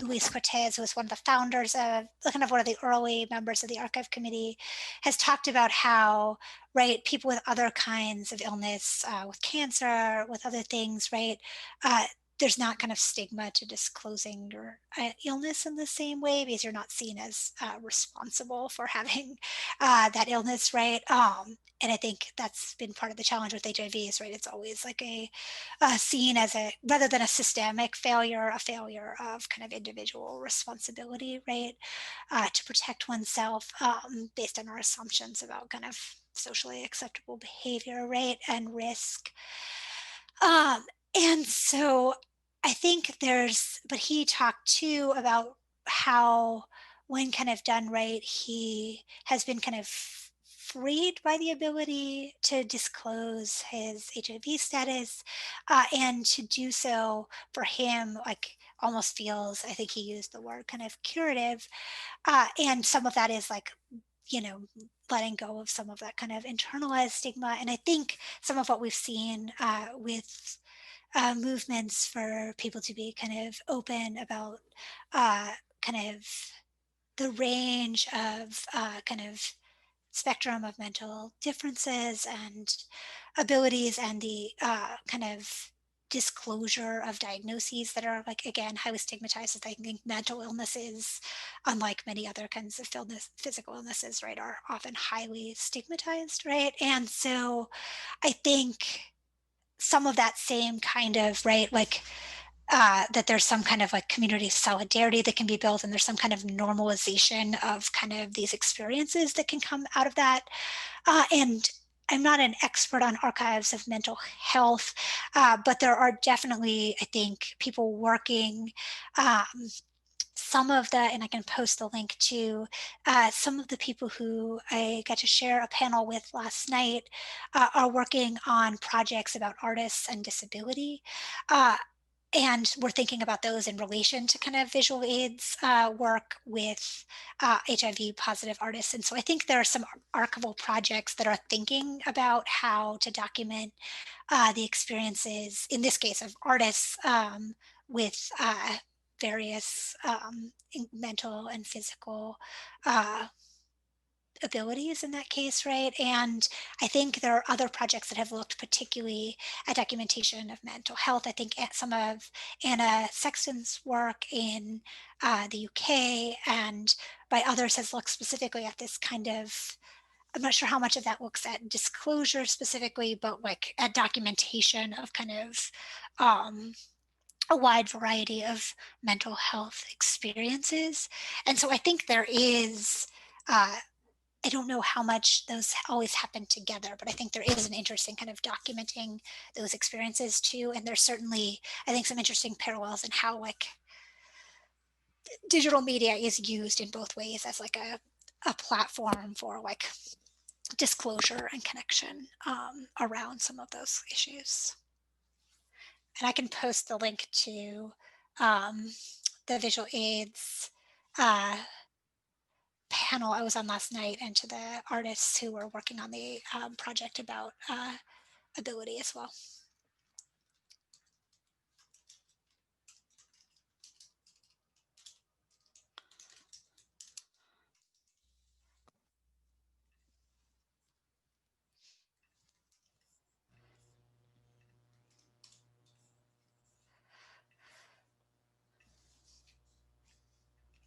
Luis Cortez, who was one of the founders of kind of one of the early members of the archive committee, has talked about how, right, people with other kinds of illness, with cancer, with other things, right, there's not kind of stigma to disclosing your illness in the same way, because you're not seen as responsible for having that illness, right? And I think that's been part of the challenge with HIVs, right? It's always like seen as a, rather than a systemic failure, a failure of kind of individual responsibility, right? To protect oneself based on our assumptions about kind of socially acceptable behavior, right? And risk. Um, and so I think but he talked too about how, when kind of done right, he has been kind of freed by the ability to disclose his HIV status, and to do so for him, like almost feels, I think he used the word kind of curative. And some of that is like, you know, letting go of some of that kind of internalized stigma. And I think some of what we've seen with movements for people to be kind of open about kind of the range of kind of spectrum of mental differences and abilities, and the kind of disclosure of diagnoses that are, like, again, highly stigmatized. I think mental illnesses, unlike many other kinds of physical illnesses, right, are often highly stigmatized, right? And so I think some of that same kind of, right, like that there's some kind of like community solidarity that can be built, and there's some kind of normalization of kind of these experiences that can come out of that. And I'm not an expert on archives of mental health, but there are definitely, I think, people working. Some of the, and I can post the link to some of the people who I got to share a panel with last night are working on projects about artists and disability. And we're thinking about those in relation to kind of visual aids work with HIV positive artists. And so I think there are some archival projects that are thinking about how to document the experiences, in this case, of artists with various mental and physical uh, abilities in that case, right? And I think there are other projects that have looked particularly at documentation of mental health. I think some of Anna Sexton's work in the UK and by others has looked specifically at this kind of, I'm not sure how much of that looks at disclosure specifically, but like at documentation of kind of a wide variety of mental health experiences. And so I think there is, I don't know how much those always happen together, but I think there is an interest in kind of documenting those experiences too. And there's certainly, I think, some interesting parallels in how like digital media is used in both ways as like a platform for like disclosure and connection around some of those issues. And I can post the link to the visual aids panel I was on last night and to the artists who were working on the project about ability as well.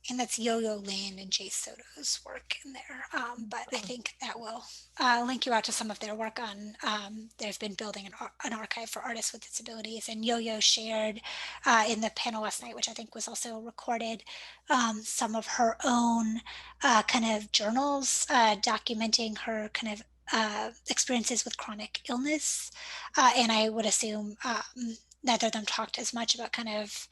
And that's Yo-Yo Lane and Jay Soto's work in there. But I think that will link you out to some of their work on, they've been building an archive for artists with disabilities. And Yo-Yo shared in the panel last night, which I think was also recorded, some of her own kind of journals documenting her kind of experiences with chronic illness. And I would assume neither of them talked as much about kind of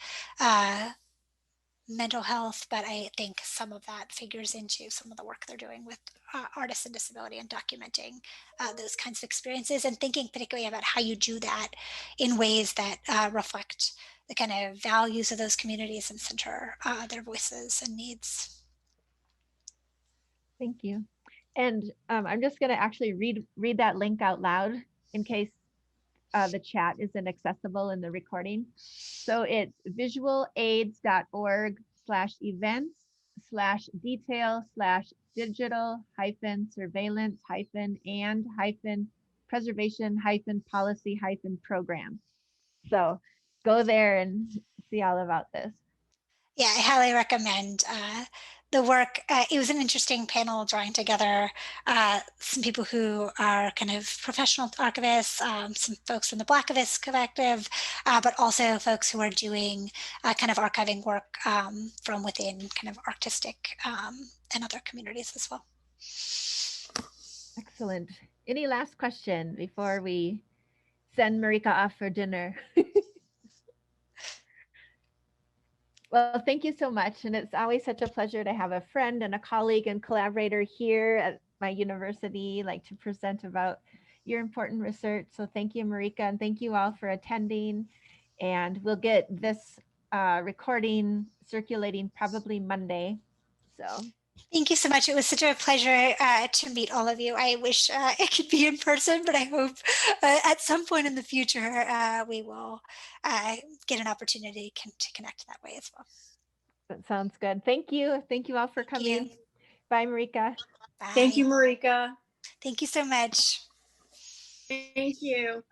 mental health, but I think some of that figures into some of the work they're doing with artists and disability and documenting those kinds of experiences and thinking particularly about how you do that in ways that reflect the kind of values of those communities and center their voices and needs. Thank you. And I'm just going to actually read that link out loud in case the chat isn't accessible in the recording. So it's visualaid.org/events/detail/digital-and-preservation-policy-program. So go there and see all about this. Yeah, I highly recommend the work. It was an interesting panel drawing together some people who are kind of professional archivists, some folks from the Blackivist Collective, but also folks who are doing kind of archiving work from within kind of artistic and other communities as well. Excellent. Any last question before we send Marika off for dinner? Well, thank you so much. And it's always such a pleasure to have a friend and a colleague and collaborator here at my university, like to present about your important research. So thank you, Marika, and thank you all for attending. And we'll get this recording circulating probably Monday. So Thank you so much. It was such a pleasure to meet all of you. I wish it could be in person, but I hope at some point in the future we will get an opportunity to connect that way as well. that sounds good. Thank you. Thank you all for coming. Bye, Marika. Bye. Thank you, Marika. Thank you so much. Thank you.